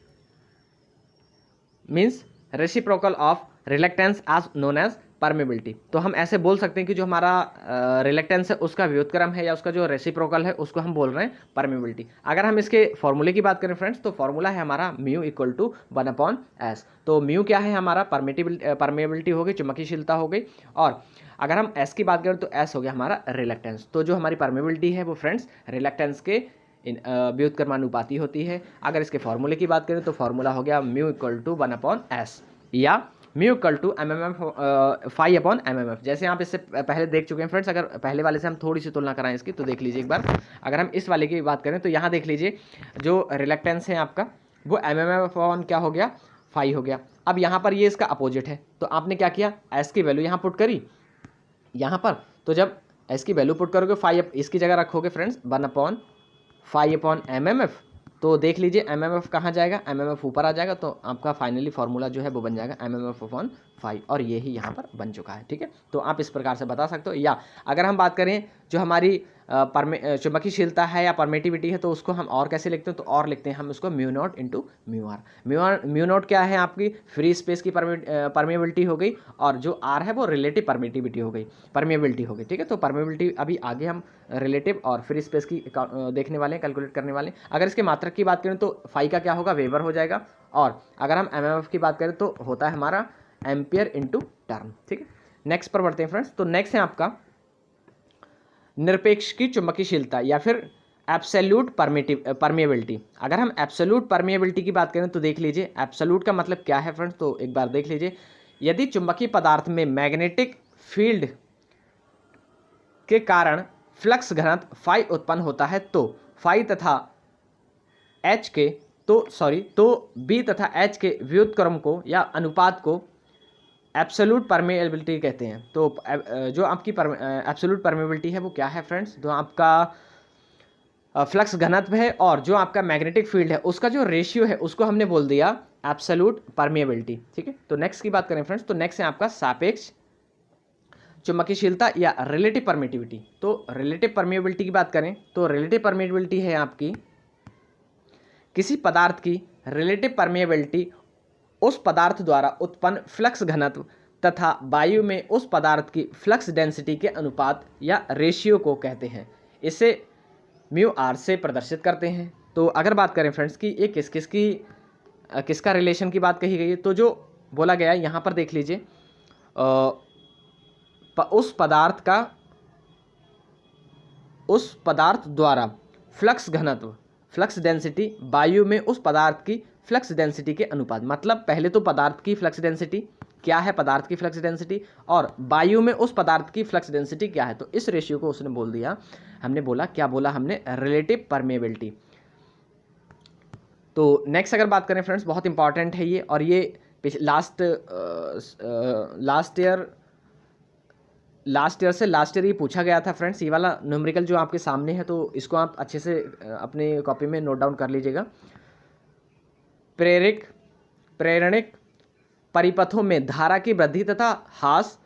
means reciprocal of reluctance as known as permeability. तो हम ऐसे बोल सकते हैं कि जो हमारा रिलक्टेंस है उसका व्युत्क्रम है या उसका जो रेसिप्रोकल है उसको हम बोल रहे हैं परमिएबिलिटी। अगर हम इसके फॉर्मूले की बात करें फ्रेंड्स, तो फॉर्मूला है हमारा म्यू इक्वल टू 1/s। तो म्यू क्या है हमारा, परमिएबिलिटी हो गई, चुंबकीयशीलता हो गई, और अगर हम एस की बात करें तो एस हो गया हमारा रिलक्टेंस। तो जो हमारी परमिएबिलिटी है वो फ्रेंड्स रिलक्टेंस के व्युत्क्रमानुपाती होती है। अगर इसके फॉर्मूले की बात करें तो फॉर्मूला हो गया म्यू इक्वल टू 1/s या mu equal to M M F phi upon M M F. जैसे आप इससे पहले देख चुके हैं फ्रेंड्स, अगर पहले वाले से हम थोड़ी सी तुलना कराएं इसकी तो देख लीजिए एक बार। अगर हम इस वाले की बात करें तो यहाँ देख लीजिए जो रिलक्टेंस है आपका वो एम एम एफ अपॉन क्या हो गया, फाई हो गया। अब यहाँ पर ये इसका अपोजिट है, तो आपने क्या किया, एस की वैल्यू यहाँ पुट करी यहाँ पर। तो जब एस की वैल्यू पुट करोगे, फाई इसकी जगह रखोगे फ्रेंड्स 1/फाई/एम एम एफ, तो देख लीजिए एम एम एफ कहाँ जाएगा, एम एम एफ ऊपर आ जाएगा, तो आपका फाइनली फॉर्मूला जो है वो बन जाएगा MM/5, और ये ही यहाँ पर बन चुका है। ठीक है, तो आप इस प्रकार से बता सकते हो। या अगर हम बात करें जो हमारी चुंबकीयशीलता है या परमिटिविटी है, तो उसको हम और कैसे लिखते हैं, तो और लिखते हैं हम उसको μ0 × μr। μ0 क्या है, आपकी फ्री स्पेस की परमिएबिलिटी हो गई, और जो r है वो रिलेटिव परमिटिविटी हो गई, परमिएबिलिटी हो गई। ठीक है, तो परमिएबिलिटी अभी आगे हम रिलेटिव और फ्री स्पेस की देखने वाले हैं, कैलकुलेट करने वाले हैं। अगर इसके मात्रक की बात करें तो फाई का क्या होगा, वेबर हो जाएगा, और अगर हम एमएमएफ की बात करें तो होता है हमारा एम्पियर इंटू टर्म। ठीक है, नेक्स्ट पर बढ़ते हैं फ्रेंड्स। तो नेक्स्ट है आपका निरपेक्ष की चुंबकीयशीलता या फिर एब्सोल्यूट परमिएबिलिटी। अगर हम एब्सोल्यूट परमिएबिलिटी की बात करें तो देख लीजिए एब्सोल्यूट का मतलब क्या है फ्रेंड्स, तो एक बार देख लीजिए। यदि चुंबकीय पदार्थ में मैग्नेटिक फील्ड के कारण फ्लक्स घनत्व फाई उत्पन्न होता है, तो फाई तथा एच के तो बी तथा एच के व्युत्क्रम को या अनुपात को एब्सोल्यूट परमेबिलिटी कहते हैं। तो जो आपकी एब्सोल्यूट परमेबिलिटी है वो क्या है फ्रेंड्स, जो आपका फ्लक्स घनत्व है और जो आपका मैग्नेटिक फील्ड है उसका जो रेशियो है उसको हमने बोल दिया एब्सोल्यूट परमेबिलिटी। ठीक है, तो नेक्स्ट की बात करें फ्रेंड्स, तो नेक्स्ट है आपका सापेक्ष चुंबकीयशीलता या रिलेटिव परमिटिविटी। तो रिलेटिव परमिएबिलिटी की बात करें तो रिलेटिव परमिएबिलिटी है आपकी किसी पदार्थ की रिलेटिव परमिएबिलिटी उस पदार्थ द्वारा उत्पन्न फ्लक्स घनत्व तथा वायु में उस पदार्थ की फ्लक्स डेंसिटी के अनुपात या रेशियो को कहते हैं। इसे μr से प्रदर्शित करते हैं। तो अगर बात करें फ्रेंड्स कि ये किसका रिलेशन की बात कही गई है, तो जो बोला गया है यहाँ पर देख लीजिए उस पदार्थ द्वारा फ्लक्स घनत्व फ्लक्स डेंसिटी वायु में उस पदार्थ की फ्लक्स डेंसिटी के अनुपात। मतलब पहले तो पदार्थ की फ्लक्स डेंसिटी क्या है, पदार्थ की फ्लक्स डेंसिटी, और वायु में उस पदार्थ की फ्लक्स डेंसिटी क्या है, तो इस रेशियो को उसने बोल दिया, हमने बोला क्या बोला हमने, रिलेटिव परमेबिलिटी। तो नेक्स्ट अगर बात करें फ्रेंड्स, बहुत इंपॉर्टेंट है ये, और ये लास्ट ईयर ये पूछा गया था फ्रेंड्स। ये वाला न्यूमेरिकल जो आपके सामने है, तो इसको आप अच्छे से अपने कॉपी में नोट डाउन कर लीजिएगा। प्रेरणिक परिपथों में धारा की वृद्धि तथा ह्रास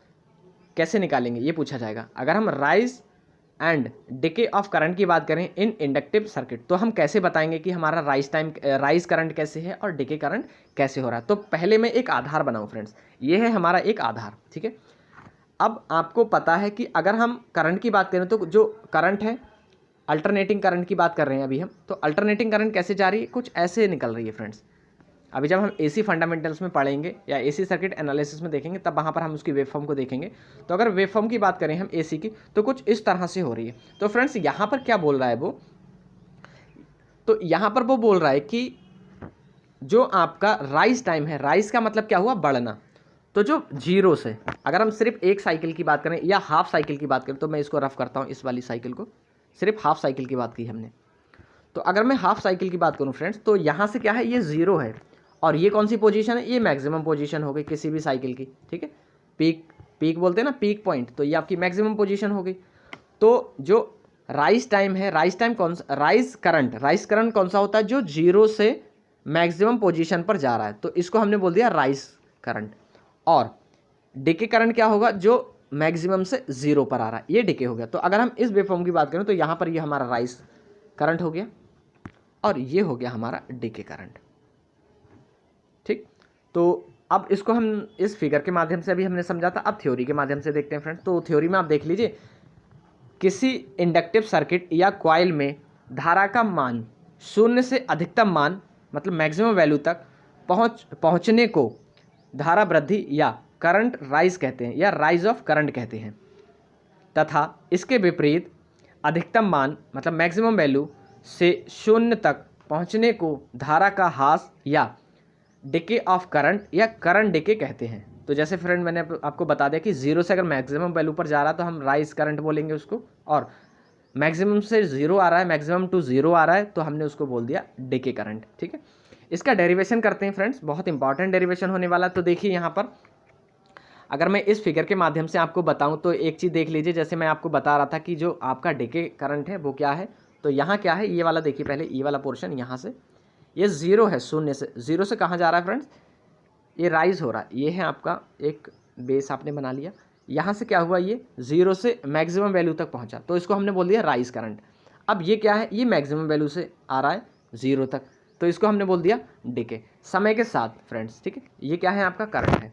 कैसे निकालेंगे, ये पूछा जाएगा। अगर हम rise and decay of current की बात करें इन इंडक्टिव सर्किट, तो हम कैसे बताएंगे कि हमारा राइज करंट कैसे है और डिके करंट कैसे हो रहा है। तो पहले मैं एक आधार बनाऊं फ्रेंड्स, ये है हमारा एक आधार। ठीक है, अब आपको पता है कि अगर हम करंट की बात करें तो जो करंट है अल्टरनेटिंग करंट की बात कर रहे हैं अभी हम, तो अल्टरनेटिंग करंट कैसे जा रही है, कुछ ऐसे निकल रही है फ्रेंड्स। अभी जब हम एसी फंडामेंटल्स में पढ़ेंगे या एसी सर्किट एनालिसिस में देखेंगे तब वहाँ पर हम उसकी वेवफॉर्म को देखेंगे। तो अगर वेवफॉर्म की बात करें हम एसी की, तो कुछ इस तरह से हो रही है। तो फ्रेंड्स यहाँ पर क्या बोल रहा है वो, तो यहाँ पर वो बोल रहा है कि जो आपका राइज टाइम है, राइज का मतलब क्या हुआ, बढ़ना। तो जो जीरो से अगर हम सिर्फ एक साइकिल की बात करें या हाफ साइकिल की बात करें, तो मैं इसको रफ करता हूँ, इस वाली साइकिल को, सिर्फ हाफ साइकिल की बात की हमने। तो अगर मैं हाफ साइकिल की बात करूँ फ्रेंड्स, तो यहाँ से क्या है, ये जीरो है, और ये कौन सी पोजीशन है, ये मैक्सिमम पोजीशन हो गई किसी भी साइकिल की। ठीक है, पीक बोलते हैं ना, पीक पॉइंट, तो ये आपकी मैक्सिमम पोजीशन हो गई। तो जो राइज टाइम है, राइज करंट कौन सा होता है, जो जीरो से मैक्सिमम पोजीशन पर जा रहा है, तो इसको हमने बोल दिया राइज करंट। और डिके करंट क्या होगा, जो मैक्सिमम से जीरो पर आ रहा है, ये डिके हो गया। तो अगर हम इस वेवफॉर्म की बात करें तो यहाँ पर ये हमारा राइज करंट हो गया और ये हो गया हमारा डिके करंट। ठीक, तो अब इसको हम इस फिगर के माध्यम से अभी हमने समझा था, अब थ्योरी के माध्यम से देखते हैं फ्रेंड्स। तो थ्योरी में आप देख लीजिए, किसी इंडक्टिव सर्किट या कॉइल में धारा का मान शून्य से अधिकतम मान मतलब मैक्सिमम वैल्यू तक पहुँचने को धारा वृद्धि या करंट राइज कहते हैं या राइज ऑफ करंट कहते हैं, तथा इसके विपरीत अधिकतम मान मतलब मैक्सिमम वैल्यू से शून्य तक पहुंचने को धारा का ह्रास या डिके ऑफ करंट या करंट डिके कहते हैं। तो जैसे फ्रेंड मैंने आपको बता दिया कि जीरो से अगर मैक्सिमम वैल्यू पर जा रहा है तो हम राइज करंट बोलेंगे उसको, और मैक्सिमम से जीरो आ रहा है, मैक्सिमम टू जीरो आ रहा है, तो हमने उसको बोल दिया डिके करंट। ठीक है, इसका डेरिवेशन करते हैं फ्रेंड्स, बहुत इंपॉर्टेंट डेरिवेशन होने वाला। तो देखिए यहाँ पर अगर मैं इस फिगर के माध्यम से आपको बताऊं तो एक चीज़ देख लीजिए, जैसे मैं आपको बता रहा था कि जो आपका डीके करंट है वो क्या है, तो यहाँ क्या है, ये वाला देखिए पहले, ये वाला पोर्शन यहाँ से ये ज़ीरो है, शून्य से, ज़ीरो से कहाँ जा रहा है फ्रेंड्स, ये राइज हो रहा है। ये है आपका एक बेस आपने बना लिया, यहाँ से क्या हुआ, ये ज़ीरो से मैक्सिमम वैल्यू तक पहुँचा, तो इसको हमने बोल दिया राइज करंट। अब ये क्या है, ये मैक्सिमम वैल्यू से आ रहा है ज़ीरो तक, तो इसको हमने बोल दिया डीके समय के साथ फ्रेंड्स, ठीक है। ये क्या है, आपका करंट है,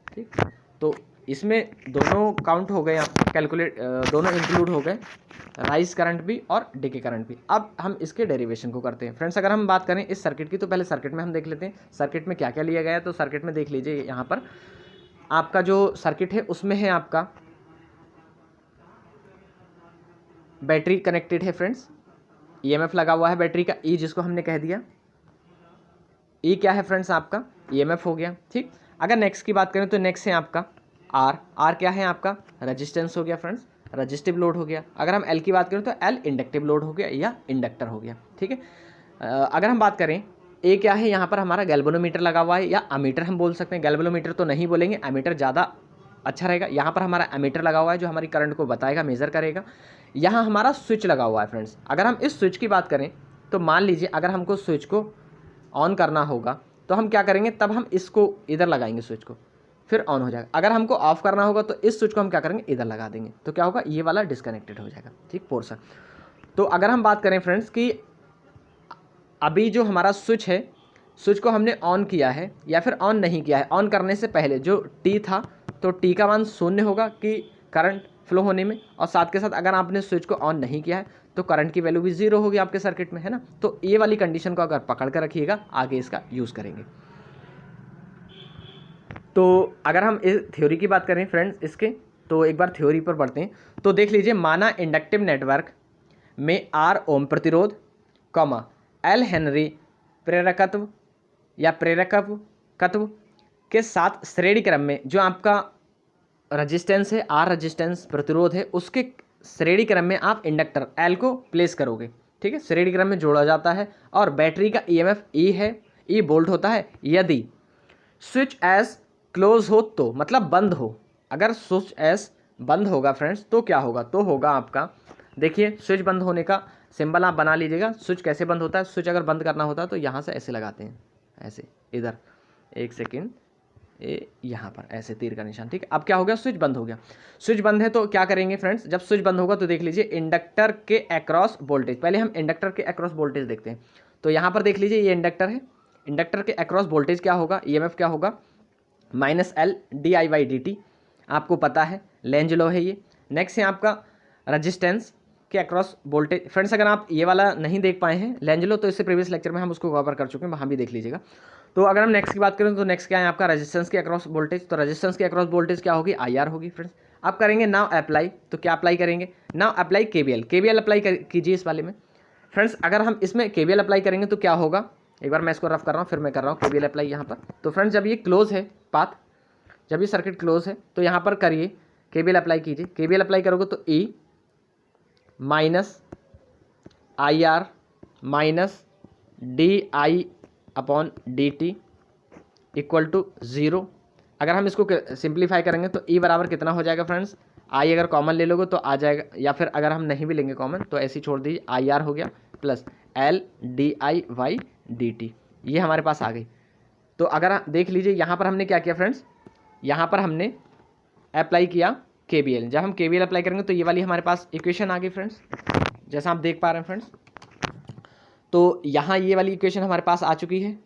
ठीक। तो इसमें दोनों काउंट हो गए, आप कैलकुलेट, दोनों इंक्लूड हो गए, राइज करंट भी और डीके करंट भी। अब हम इसके डेरिवेशन को करते हैं फ्रेंड्स। अगर हम बात करें इस सर्किट की, तो पहले सर्किट में हम देख लेते हैं सर्किट में क्या क्या लिया गया है। तो सर्किट में देख लीजिए, यहाँ पर आपका जो सर्किट है उसमें है आपका बैटरी कनेक्टेड है फ्रेंड्स, ईएमएफ लगा हुआ है बैटरी का, ई जिसको हमने कह दिया, ई क्या है फ्रेंड्स, आपका ईएमएफ हो गया, ठीक। अगर नेक्स्ट की बात करें तो नेक्स्ट है आपका आर, आर क्या है आपका रेजिस्टेंस हो गया फ्रेंड्स, रजिस्टिव लोड हो गया। अगर हम एल की बात करें तो एल इंडक्टिव लोड हो गया या इंडक्टर हो गया, ठीक है। अगर हम बात करें ए क्या है, यहाँ पर हमारा गैल्वेनोमीटर लगा हुआ है या अमीटर हम बोल सकते हैं, गैल्वेनोमीटर तो नहीं बोलेंगे, अमीटर ज़्यादा अच्छा रहेगा। यहाँ पर हमारा अमीटर लगा हुआ है जो हमारी करंट को बताएगा, मेज़र करेगा। यहाँ हमारा स्विच लगा हुआ है फ्रेंड्स। अगर हम इस स्विच की बात करें तो मान लीजिए अगर हमको स्विच को ऑन करना होगा तो हम क्या करेंगे, तब हम इसको इधर लगाएंगे स्विच को, फिर ऑन हो जाएगा। अगर हमको ऑफ करना होगा तो इस स्विच को हम क्या करेंगे, इधर लगा देंगे, तो क्या होगा, ये वाला डिस्कनेक्टेड हो जाएगा, ठीक, पोर्शन। तो अगर हम बात करें फ्रेंड्स कि अभी जो हमारा स्विच है, स्विच को हमने ऑन किया है या फिर ऑन नहीं किया है, ऑन करने से पहले जो टी था, तो टी का मान शून्य होगा कि करंट फ्लो होने में, और साथ के साथ अगर आपने स्विच को ऑन नहीं किया है तो करंट की वैल्यू भी ज़ीरो होगी आपके सर्किट में, है ना। तो ये वाली कंडीशन को अगर पकड़ कर रखिएगा, आगे इसका यूज़ करेंगे। तो अगर हम इस थ्योरी की बात करें फ्रेंड्स इसके, तो एक बार थ्योरी पर बढ़ते हैं। तो देख लीजिए, माना इंडक्टिव नेटवर्क में आर ओम प्रतिरोध, कॉमा एल हेनरी प्रेरकत्व या प्रेरकत्व के साथ श्रेणी क्रम में जो आपका रजिस्टेंस है, आर रजिस्टेंस प्रतिरोध है, उसके श्रेणी क्रम में आप इंडक्टर एल को प्लेस करोगे, ठीक है, श्रेणी क्रम में जोड़ा जाता है। और बैटरी का ईएमएफ ई है, ई वोल्ट होता है। यदि स्विच एस क्लोज हो तो मतलब बंद हो, अगर स्विच एस बंद होगा फ्रेंड्स तो क्या होगा, तो होगा आपका, देखिए स्विच बंद होने का सिंबल आप बना लीजिएगा। स्विच कैसे बंद होता है, स्विच अगर बंद करना होता है तो यहाँ से ऐसे लगाते हैं, ऐसे इधर, एक सेकेंड, ये यहाँ पर ऐसे तीर का निशान, ठीक है। अब क्या हो गया, स्विच बंद हो गया। स्विच बंद है तो क्या करेंगे फ्रेंड्स, जब स्विच बंद होगा तो देख लीजिए इंडक्टर के अक्रॉस वोल्टेज, पहले हम इंडक्टर के अक्रॉस वोल्टेज देखते हैं। तो यहाँ पर देख लीजिए, ये इंडक्टर है, इंडक्टर के अक्रॉस वोल्टेज क्या होगा, ईएमएफ क्या होगा, -L di/dt, आपको पता है, लेंज लॉ है ये। नेक्स्ट है आपका रजिस्टेंस के अक्रॉस वोल्टेज। फ्रेंड्स अगर आप ये वाला नहीं देख पाए हैं लेंज लॉ, तो इससे प्रीवियस लेक्चर में हम उसको कवर कर चुके हैं, वहाँ भी देख लीजिएगा। तो अगर हम नेक्स्ट की बात करें तो नेक्स्ट क्या है आपका रजिस्टेंस के अक्रॉस वोल्टेज। तो रजिस्टेंस के अक्रॉस वोल्टेज क्या होगी, IR होगी फ्रेंड्स। आप करेंगे नाउ अप्लाई, तो क्या अप्लाई करेंगे, नाउ अप्लाई KVL अप्लाई कीजिए इस वाले में फ्रेंड्स। अगर हम इसमें KVL अप्लाई करेंगे तो क्या होगा, एक बार मैं इसको रफ कर रहा हूँ, फिर मैं कर रहा हूँ KVL अप्लाई यहाँ पर। तो फ्रेंड्स जब ये क्लोज है पाथ, जब ये सर्किट क्लोज है तो यहाँ पर करिए KVL अप्लाई कीजिए। KVL अप्लाई करोगे तो E -IR -di/dt equal to 0। अगर हम इसको सिंप्लीफाई करेंगे तो E बराबर कितना हो जाएगा फ्रेंड्स, I अगर कॉमन ले लोगे तो आ जाएगा, या फिर अगर हम नहीं भी लेंगे कॉमन तो ऐसे ही छोड़ दीजिए, IR हो गया प्लस L di/dt, ये हमारे पास आ गई। तो अगर देख लीजिए यहाँ पर हमने क्या किया फ्रेंड्स, यहाँ पर हमने अप्लाई किया KVL। जब हम KVL अप्लाई करेंगे तो ये वाली हमारे पास इक्वेशन आ गई फ्रेंड्स, जैसा आप देख पा रहे हैं फ्रेंड्स। तो यहाँ ये वाली इक्वेशन हमारे पास आ चुकी है।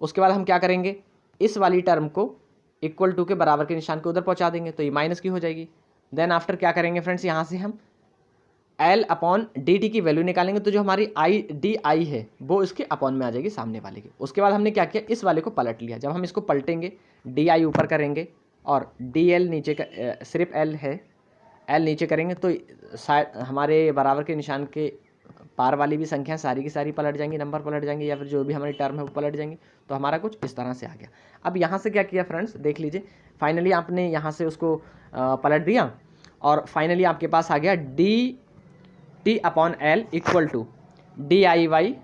उसके बाद हम क्या करेंगे, इस वाली टर्म को इक्वल टू के बराबर के निशान को उधर पहुँचा देंगे, तो ये माइनस की हो जाएगी। देन आफ्टर क्या करेंगे फ्रेंड्स, यहाँ से हम L/dt की वैल्यू निकालेंगे, तो जो हमारी di है वो इसके अपॉन में आ जाएगी सामने वाले के। उसके बाद हमने क्या किया, इस वाले को पलट लिया। जब हम इसको पलटेंगे di ऊपर करेंगे और dl नीचे का, सिर्फ l है, l नीचे करेंगे तो हमारे बराबर के निशान के पार वाली भी संख्या सारी की सारी पलट जाएंगी, नंबर पलट जाएंगे, या फिर जो भी हमारी टर्म है वो पलट जाएंगी। तो हमारा कुछ इस तरह से आ गया। अब यहाँ से क्या किया फ्रेंड्स, देख लीजिए, फाइनली आपने यहाँ से उसको पलट दिया और फाइनली आपके पास आ गया dt/L equal to di/e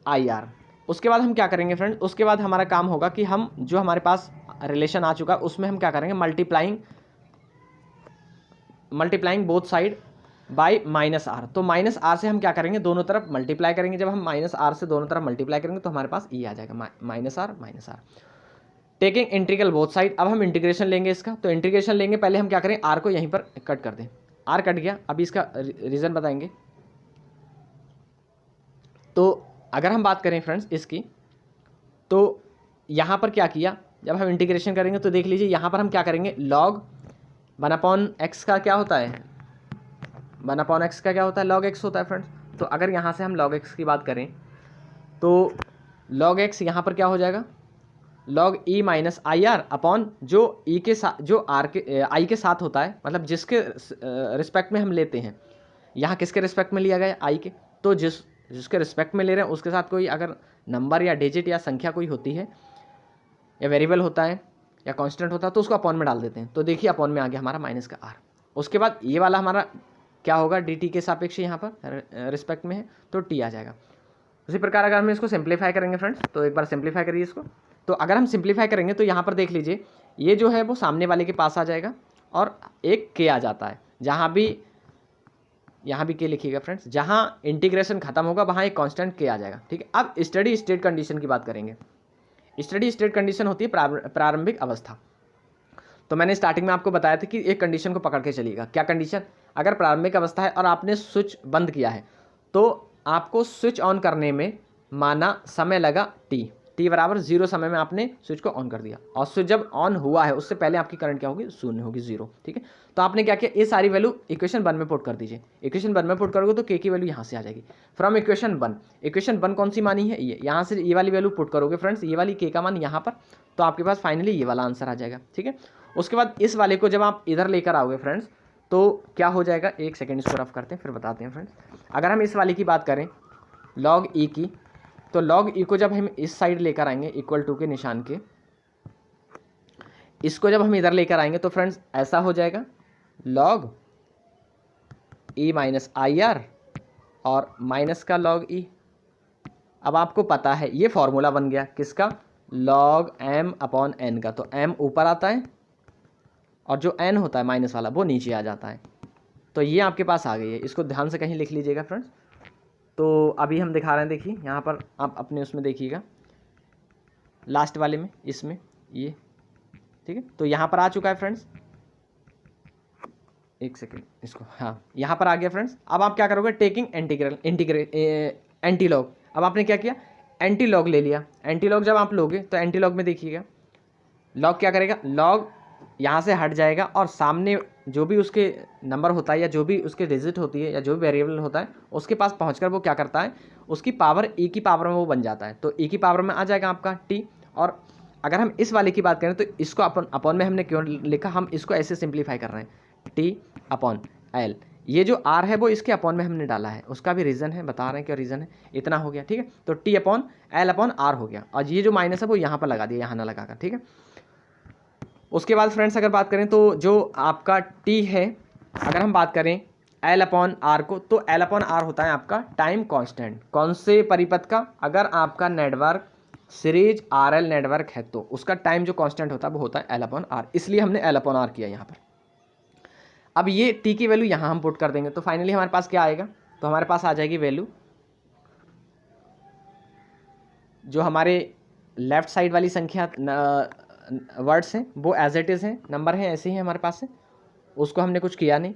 IR। उसके बाद हम क्या करेंगे फ्रेंड्स, उसके बाद हमारा काम होगा कि हम जो हमारे पास रिलेशन आ चुका उसमें हम क्या करेंगे, multiplying both side by -R। तो -R से हम क्या करेंगे, दोनों तरफ मल्टीप्लाई करेंगे। जब हम -R से दोनों तरफ मल्टीप्लाई करेंगे तो हमारे पास ये आ जाएगा -R। Taking integral both side. अब हम इंटीग्रेशन लेंगे इसका, तो इंटीग्रेशन लेंगे, पहले हम क्या करें, R को यहीं पर कट कर दें। R कट गया, अभी इसका रीज़न बताएंगे। तो अगर हम बात करें फ्रेंड्स इसकी, तो यहाँ पर क्या किया, जब हम इंटीग्रेशन करेंगे तो देख लीजिए यहाँ पर हम क्या करेंगे, log 1/x का क्या होता है, 1/x का क्या होता है, log x होता है फ्रेंड्स। तो अगर यहाँ से हम log x की बात करें तो log x यहाँ पर क्या हो जाएगा, log e minus IR upon जो e के साथ, जो r के i के साथ होता है, मतलब जिसके रिस्पेक्ट में हम लेते हैं। यहाँ किसके रिस्पेक्ट में लिया गया, i के, तो जिसके रिस्पेक्ट में ले रहे हैं उसके साथ कोई अगर नंबर या डिजिट या संख्या कोई होती है या वेरिएबल होता है या कांस्टेंट होता है तो उसको अपॉन में डाल देते हैं। तो देखिए अपॉन में आ गया हमारा माइनस का R। उसके बाद ये वाला हमारा क्या होगा, dt के सापेक्ष यहाँ पर रिस्पेक्ट में है तो t आ जाएगा। उसी प्रकार अगर हम इसको सिंप्लीफाई करेंगे फ्रेंड्स, तो एक बार सिंप्लीफाई करिए इसको। तो अगर हम सिंप्लीफाई करेंगे तो यहाँ पर देख लीजिए ये जो है वो सामने वाले के पास आ जाएगा और एक k आ जाता है। यहाँ भी k लिखिएगा फ्रेंड्स, जहाँ इंटीग्रेशन खत्म होगा वहाँ एक कांस्टेंट k आ जाएगा। ठीक है, अब स्टडी स्टेट कंडीशन की बात करेंगे। स्टडी स्टेट कंडीशन होती है प्रारंभिक अवस्था। तो मैंने स्टार्टिंग में आपको बताया था कि एक कंडीशन को पकड़ के चलिएगा। क्या कंडीशन, अगर प्रारंभिक अवस्था है और आपने स्विच बंद किया है तो आपको स्विच ऑन करने में माना समय लगा t बराबर 0 समय में आपने स्विच को ऑन कर दिया, और स्विच जब ऑन हुआ है उससे पहले आपकी करंट क्या होगी, 0 होगी, 0। ठीक है, तो आपने क्या किया, ये सारी वैल्यू इक्वेशन 1 में पुट कर दीजिए। इक्वेशन 1 में पुट करोगे तो k की वैल्यू यहाँ से आ जाएगी फ्रॉम इक्वेशन 1। इक्वेशन 1 कौन सी मानी है, ये, यहाँ से ये वाली वैल्यू पुट करोगे फ्रेंड्स, ये वाली k का मान यहाँ पर, तो आपके पास फाइनली ये वाला आंसर आ जाएगा। ठीक है, उसके बाद इस वाले को जब आप इधर लेकर आओगे फ्रेंड्स तो क्या हो जाएगा, एक सेकेंड इसको रफ करते हैं फिर बताते हैं फ्रेंड्स। अगर हम इस वाले की बात करें log e की, तो log e को जब हम इस साइड लेकर आएंगे इक्वल टू के निशान के, इसको जब हम इधर लेकर आएंगे तो फ्रेंड्स ऐसा हो जाएगा log e माइनस IR और माइनस का log e। अब आपको पता है ये फॉर्मूला बन गया किसका, log m अपॉन n का। तो m ऊपर आता है और जो n होता है माइनस वाला वो नीचे आ जाता है। तो ये आपके पास आ गई है, इसको ध्यान से कहीं लिख लीजिएगा फ्रेंड्स। तो अभी हम दिखा रहे हैं, देखिए यहाँ पर आप अपने उसमें देखिएगा लास्ट वाले में, इसमें ये, ठीक है, तो यहाँ पर आ चुका है फ्रेंड्स। एक सेकेंड इसको, हाँ यहाँ पर आ गया फ्रेंड्स। अब आप क्या करोगे, टेकिंग एंटी लॉग। अब आपने क्या किया, एंटी लॉग ले लिया। एंटी लॉग जब आप लोगे तो एंटी लॉग में देखिएगा लॉग क्या करेगा, लॉग यहाँ से हट जाएगा और सामने जो भी उसके नंबर होता है या जो भी उसके डिजिट होती है या जो भी वेरिएबल होता है उसके पास पहुंचकर वो क्या करता है, उसकी पावर e की पावर में वो बन जाता है। तो e की पावर में आ जाएगा आपका t। और अगर हम इस वाले की बात करें तो इसको अपॉन में हमने क्यों लिखा, हम इसको ऐसे सिंप्लीफाई कर रहे हैं, t अपॉन l। ये जो r है वो इसके अपॉन में हमने डाला है, उसका भी रीज़न है, बता रहे हैं क्या रीज़न है, इतना हो गया। ठीक है, तो t upon l upon r हो गया, और ये जो माइनस है वो यहाँ पर लगा दिया, यहाँ ना लगाकर। ठीक है, उसके बाद फ्रेंड्स अगर बात करें तो जो आपका t है, अगर हम बात करें L अपॉन R को, तो L अपॉन R होता है आपका टाइम कांस्टेंट। कौन से परिपथ का, अगर आपका नेटवर्क सीरीज RL नेटवर्क है तो उसका टाइम जो कांस्टेंट होता है वो होता है L अपॉन R, इसलिए हमने L अपॉन R किया यहाँ पर। अब ये t की वैल्यू यहाँ हम पुट कर देंगे तो फाइनली हमारे पास क्या आएगा, तो हमारे पास आ जाएगी वैल्यू जो हमारे लेफ्ट साइड वाली संख्या वर्ड्स हैं वो एज इट इज़ हैं, नंबर हैं ऐसे ही हमारे पास से, उसको हमने कुछ किया नहीं,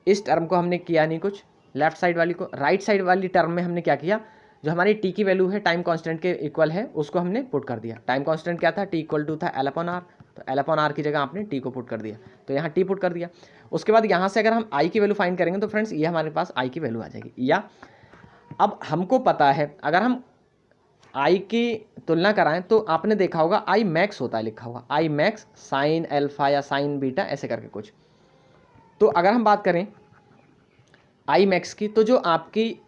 इस टर्म को हमने किया नहीं कुछ, लेफ्ट साइड वाली को। राइट साइड वाली टर्म में हमने क्या किया, जो हमारी टी की वैल्यू है टाइम कांस्टेंट के इक्वल है उसको हमने पुट कर दिया। टाइम कांस्टेंट क्या था, टी इक्वल टू था L अपॉन R, तो L अपॉन R की जगह आपने टी को पुट कर दिया, तो यहाँ टी पुट कर दिया। उसके बाद यहाँ से अगर हम आई की वैल्यू फाइंड करेंगे तो फ्रेंड्स ये हमारे पास आई की वैल्यू आ जाएगी। या अब हमको पता है अगर हम आई की तुलना कराएं तो आपने देखा होगा आई मैक्स होता है लिखा हुआ, आई मैक्स साइन अल्फा या साइन बीटा ऐसे करके कुछ। तो अगर हम बात करें आई मैक्स की, तो जो आपकी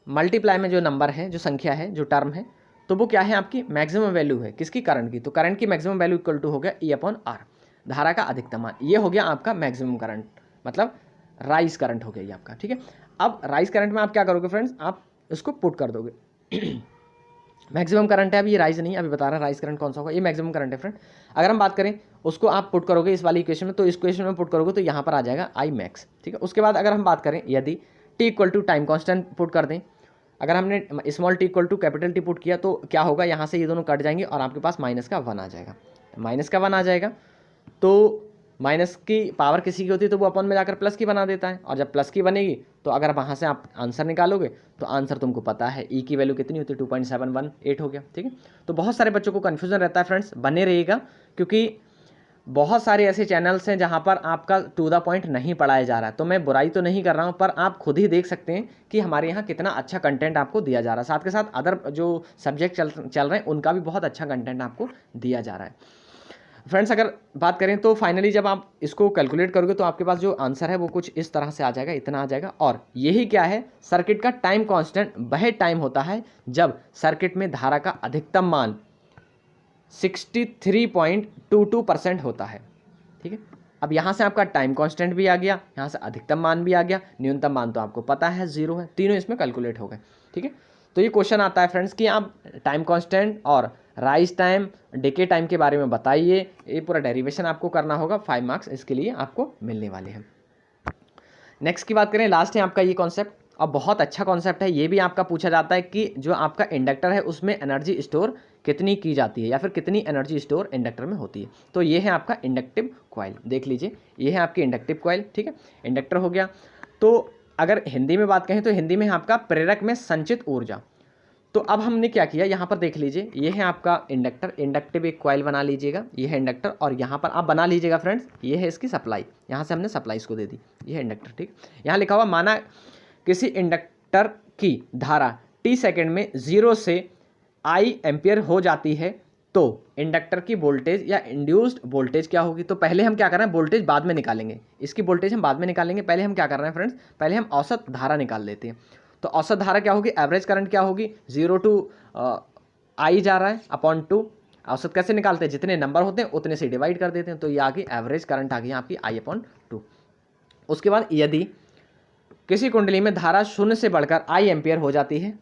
मल्टीप्लाई में जो नंबर है, जो संख्या है, जो टर्म है, तो वो क्या है, आपकी मैक्सिमम वैल्यू है किसकी, करंट की। तो करंट की मैक्सिमम वैल्यू इक्वल टू हो गया E अपॉन R, धारा का अधिकतम मान। ये हो गया आपका मैक्सिमम करंट, मतलब राइज करंट हो गया ये आपका। ठीक है, अब राइज करंट में आप क्या करोगे फ्रेंड्स, आप इसको पुट कर दोगे मैक्सिमम करंट है, अभी ये राइज नहीं, अभी बता रहा है राइज करंट कौन सा होगा, ये मैक्सिमम करंट है फ्रेंड। अगर हम बात करें उसको आप पुट करोगे इस वाली इक्वेशन में, तो इस इक्वेशन में पुट करोगे तो यहाँ पर आ जाएगा आई मैक्स, ठीक है। उसके बाद अगर हम बात करें यदि T equal to time constant put कर दें, अगर हमने small T equal to capital T put किया तो क्या होगा, यहाँ से ये दोनों कट जाएंगे और आपके पास माइनस का 1 आ जाएगा, माइनस का 1 आ जाएगा। तो माइनस की पावर किसी की होती है तो वो अपन में जाकर प्लस की बना देता है, और जब प्लस की बनेगी तो अगर वहाँ से आप आंसर निकालोगे तो आंसर तुमको पता है ई की वैल्यू कितनी होती है, 2.718 हो गया, ठीक है। तो बहुत सारे बच्चों को कन्फ्यूजन रहता है फ्रेंड्स, बने रहिएगा, क्योंकि बहुत सारे ऐसे चैनल्स हैं जहाँ पर आपका टू द पॉइंट नहीं पढ़ाया जा रहा है। तो मैं बुराई तो नहीं कर रहा हूँ, पर आप खुद ही देख सकते हैं कि हमारे यहाँ कितना अच्छा कंटेंट आपको दिया जा रहा है, साथ के साथ अदर जो सब्जेक्ट चल रहे हैं उनका भी बहुत अच्छा कंटेंट आपको दिया जा रहा है। फ्रेंड्स अगर बात करें तो फाइनली जब आप इसको कैलकुलेट करोगे तो आपके पास जो आंसर है वो कुछ इस तरह से आ जाएगा, इतना आ जाएगा। और यही क्या है, सर्किट का टाइम कांस्टेंट वह टाइम होता है जब सर्किट में धारा का अधिकतम मान 63.22% होता है, ठीक है। अब यहाँ से आपका टाइम कांस्टेंट भी आ गया, यहाँ से अधिकतम मान भी आ गया, न्यूनतम मान तो आपको पता है 0 है, तीनों इसमें कैलकुलेट हो गए, ठीक है। तो ये क्वेश्चन आता है फ्रेंड्स कि आप टाइम कांस्टेंट और राइज टाइम, डिके टाइम के बारे में बताइए, ये पूरा डेरिवेशन आपको करना होगा, 5 मार्क्स इसके लिए आपको मिलने वाले हैं। नेक्स्ट की बात करें, लास्ट है आपका ये कॉन्सेप्ट, और बहुत अच्छा कॉन्सेप्ट है, ये भी आपका पूछा जाता है कि जो आपका इंडक्टर है उसमें एनर्जी स्टोर कितनी की जाती है, या फिर कितनी एनर्जी स्टोर इंडक्टर में होती है। तो ये है आपका इंडक्टिव कॉइल, देख लीजिए ये है आपकी इंडक्टिव कॉइल, ठीक है। इंडक्टर हो गया। तो अगर हिंदी में बात कहें तो हिंदी में है आपका प्रेरक में संचित ऊर्जा। तो अब हमने क्या किया, यहाँ पर देख लीजिए ये है आपका इंडक्टर, इंडक्टिव एक कॉइल बना लीजिएगा, ये है इंडक्टर, और यहाँ पर आप बना लीजिएगा फ्रेंड्स, ये है इसकी सप्लाई, यहाँ से हमने सप्लाई इसको दे दी, ये है इंडक्टर, ठीक। यहाँ लिखा हुआ माना किसी इंडक्टर की धारा t सेकेंड में 0 से I एम्पियर हो जाती है, तो इंडक्टर की वोल्टेज या इंड्यूस्ड वोल्टेज क्या होगी। तो पहले हम क्या कर रहे हैं, वोल्टेज बाद में निकालेंगे, इसकी वोल्टेज हम बाद में निकालेंगे, पहले हम क्या कर रहे हैं फ्रेंड्स, पहले हम औसत धारा निकाल लेते हैं। तो औसत धारा क्या होगी, एवरेज करंट क्या होगी, 0 टू I जा रहा है अपॉन 2, औसत कैसे निकालते हैं, जितने नंबर होते हैं उतने से डिवाइड कर देते हैं, तो ये आ गई एवरेज करंट आ गई आपकी I/2। उसके बाद यदि किसी कुंडली में धारा 0 से बढ़कर I एम्पियर हो जाती है,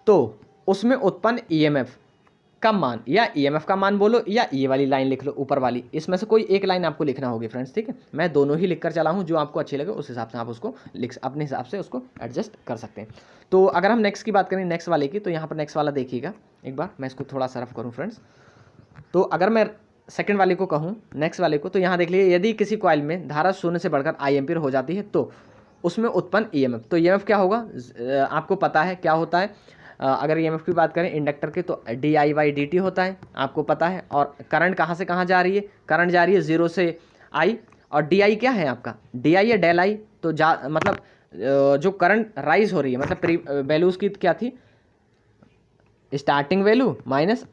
तो उसमें उत्पन्न EMF का मान, या EMF का मान बोलो या ये वाली लाइन लिख लो ऊपर वाली, इसमें से कोई एक लाइन आपको लिखना होगी फ्रेंड्स, ठीक है। मैं दोनों ही लिख कर चला हूँ, जो आपको अच्छी लगे उस हिसाब से आप उसको अपने हिसाब से उसको एडजस्ट कर सकते हैं। तो अगर हम नेक्स्ट की बात करें, नेक्स्ट वाले की, तो यहाँ पर नेक्स्ट वाला देखिएगा एक बार, मैं इसको थोड़ा सरफ करूँ फ्रेंड्स। तो अगर मैं सेकंड वाले को कहूँ, नेक्स्ट वाले को, तो यहाँ देख लीजिए यदि किसी कॉइल में धारा 0 से बढ़कर I एम्पियर हो जाती है तो उसमें उत्पन्न EMF, तो EMF क्या होगा आपको पता है क्या होता है। अगर EMF की बात करें इंडक्टर के, तो di/dt होता है, आपको पता है। और करंट कहाँ से कहाँ जा रही है, करंट जा रही है 0 से I, और di क्या है आपका, di या डेल I, तो मतलब जो करंट राइज हो रही है, मतलब वैल्यू उसकी क्या थी, starting value minus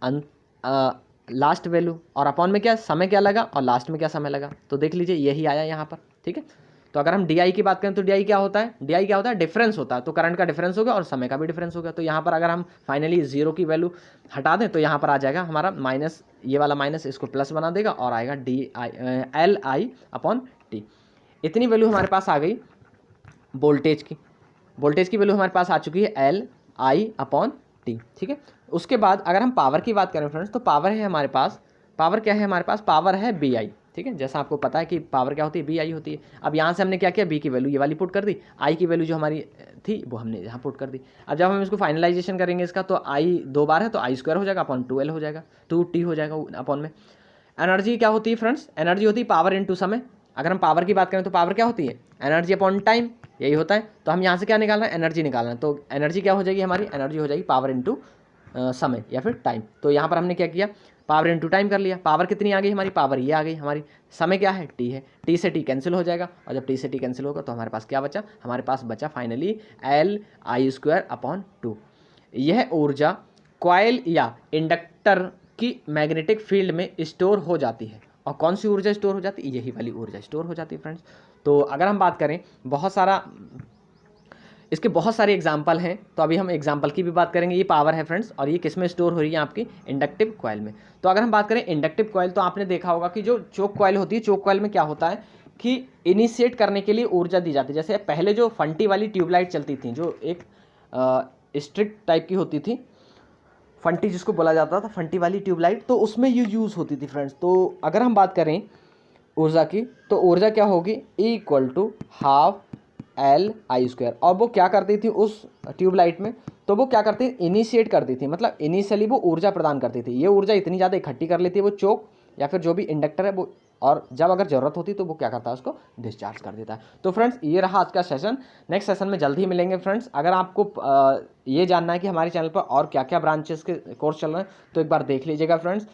last value, और अपॉन में क्या समय क्या लगा, और लास्ट में क्या समय लगा। तो देख लीजिए यही आया यहाँ पर, ठीक है। तो अगर हम DI की बात करें तो DI क्या होता है, DI क्या होता है, डिफरेंस होता है। तो करंट का डिफरेंस होगा और समय का भी डिफरेंस होगा। तो यहाँ पर अगर हम फाइनली 0 की वैल्यू हटा दें तो यहाँ पर आ जाएगा हमारा माइनस, ये वाला माइनस इसको प्लस बना देगा, और आएगा LI/T। इतनी वैल्यू हमारे पास आ गई वोल्टेज की, वोल्टेज की वैल्यू हमारे पास आ चुकी है LI/T, ठीक है। उसके बाद अगर हम पावर की बात करें फ्रेंड्स, तो पावर है हमारे पास, पावर क्या है हमारे पास, पावर है BI, ठीक है। जैसा आपको पता है कि पावर क्या होती है, BI होती है। अब यहाँ से हमने क्या किया, B की वैल्यू ये वाली पुट कर दी, I की वैल्यू जो हमारी थी वो हमने यहाँ पुट कर दी। अब जब हम इसको फाइनलाइजेशन करेंगे इसका, तो I 2 बार है तो I² हो जाएगा अपॉन 2L हो जाएगा, 2T हो जाएगा अपॉन में। एनर्जी क्या होती है फ्रेंड्स, एनर्जी होती है पावर इनटू समय। अगर हम पावर की बात करें तो पावर क्या होती है, एनर्जी अपॉन टाइम, यही होता है। तो हम यहाँ से क्या निकालना है, एनर्जी निकालना है। तो एनर्जी क्या हो जाएगी हमारी, एनर्जी हो जाएगी पावर इनटू समय या फिर टाइम। तो यहाँ पर हमने क्या किया, पावर इनटू टाइम कर लिया। पावर कितनी आ गई हमारी, पावर ये आ गई हमारी। समय क्या है, T है, T से T कैंसिल हो जाएगा, और जब T से T कैंसिल होगा तो हमारे पास क्या बचा, हमारे पास बचा फाइनली LI²/2। यह ऊर्जा कॉइल या इंडक्टर की मैग्नेटिक फील्ड में स्टोर हो जाती है। और कौन सी ऊर्जा स्टोर हो जाती है, यही वाली ऊर्जा स्टोर हो जाती है फ्रेंड्स। तो अगर हम बात करें, इसके बहुत सारे एग्जाम्पल हैं, तो अभी हम एग्जाम्पल की भी बात करेंगे। ये पावर है फ्रेंड्स, और ये किस में स्टोर हो रही है, आपकी इंडक्टिव कॉइल में। तो अगर हम बात करें इंडक्टिव कॉइल, तो आपने देखा होगा कि जो चोक कॉइल होती है, चोक कॉइल में क्या होता है कि इनिशिएट करने के लिए ऊर्जा दी जाती है। जैसे पहले जो फंटी वाली ट्यूबलाइट चलती थी, जो एक स्ट्रिक्ट टाइप की होती थी, फंटी जिसको बोला जाता था, फंटी वाली ट्यूबलाइट, तो उसमें ये यूज़ होती थी फ्रेंड्स। तो अगर हम बात करें ऊर्जा की, तो ऊर्जा क्या होगी, E=12 Li²। और वो क्या करती थी उस ट्यूबलाइट में, तो वो क्या करती थी, इनिशिएट करती थी, मतलब इनिशियली वो ऊर्जा प्रदान करती थी। ये ऊर्जा इतनी ज़्यादा इकट्ठी कर लेती है वो चोक या फिर जो भी इंडक्टर है वो, और जब अगर ज़रूरत होती तो वो क्या करता है, उसको डिस्चार्ज कर देता है। तो फ्रेंड्स ये रहा आज का सेशन। नेक्स्ट सेशन में जल्द ही मिलेंगे फ्रेंड्स। अगर आपको ये जानना है कि हमारे चैनल पर और क्या क्या ब्रांचेस के कोर्स चल रहे हैं तो एक बार देख लीजिएगा फ्रेंड्स।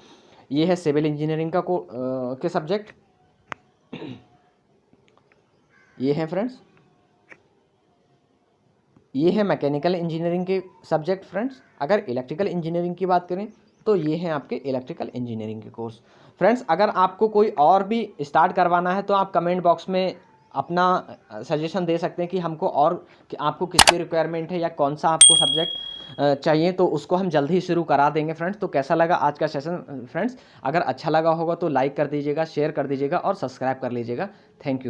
ये है सिविल इंजीनियरिंग का के सब्जेक्ट, ये है फ्रेंड्स, ये है मैकेनिकल इंजीनियरिंग के सब्जेक्ट फ्रेंड्स। अगर इलेक्ट्रिकल इंजीनियरिंग की बात करें तो ये हैं आपके इलेक्ट्रिकल इंजीनियरिंग के कोर्स फ्रेंड्स। अगर आपको कोई और भी स्टार्ट करवाना है तो आप कमेंट बॉक्स में अपना सजेशन दे सकते हैं कि हमको और कि आपको किसकी रिक्वायरमेंट है या कौन सा आपको सब्जेक्ट चाहिए, तो उसको हम जल्द ही शुरू करा देंगे फ्रेंड्स। तो कैसा लगा आज का सेशन फ्रेंड्स, अगर अच्छा लगा होगा तो लाइक कर दीजिएगा, शेयर कर दीजिएगा और सब्सक्राइब कर लीजिएगा। Thank you.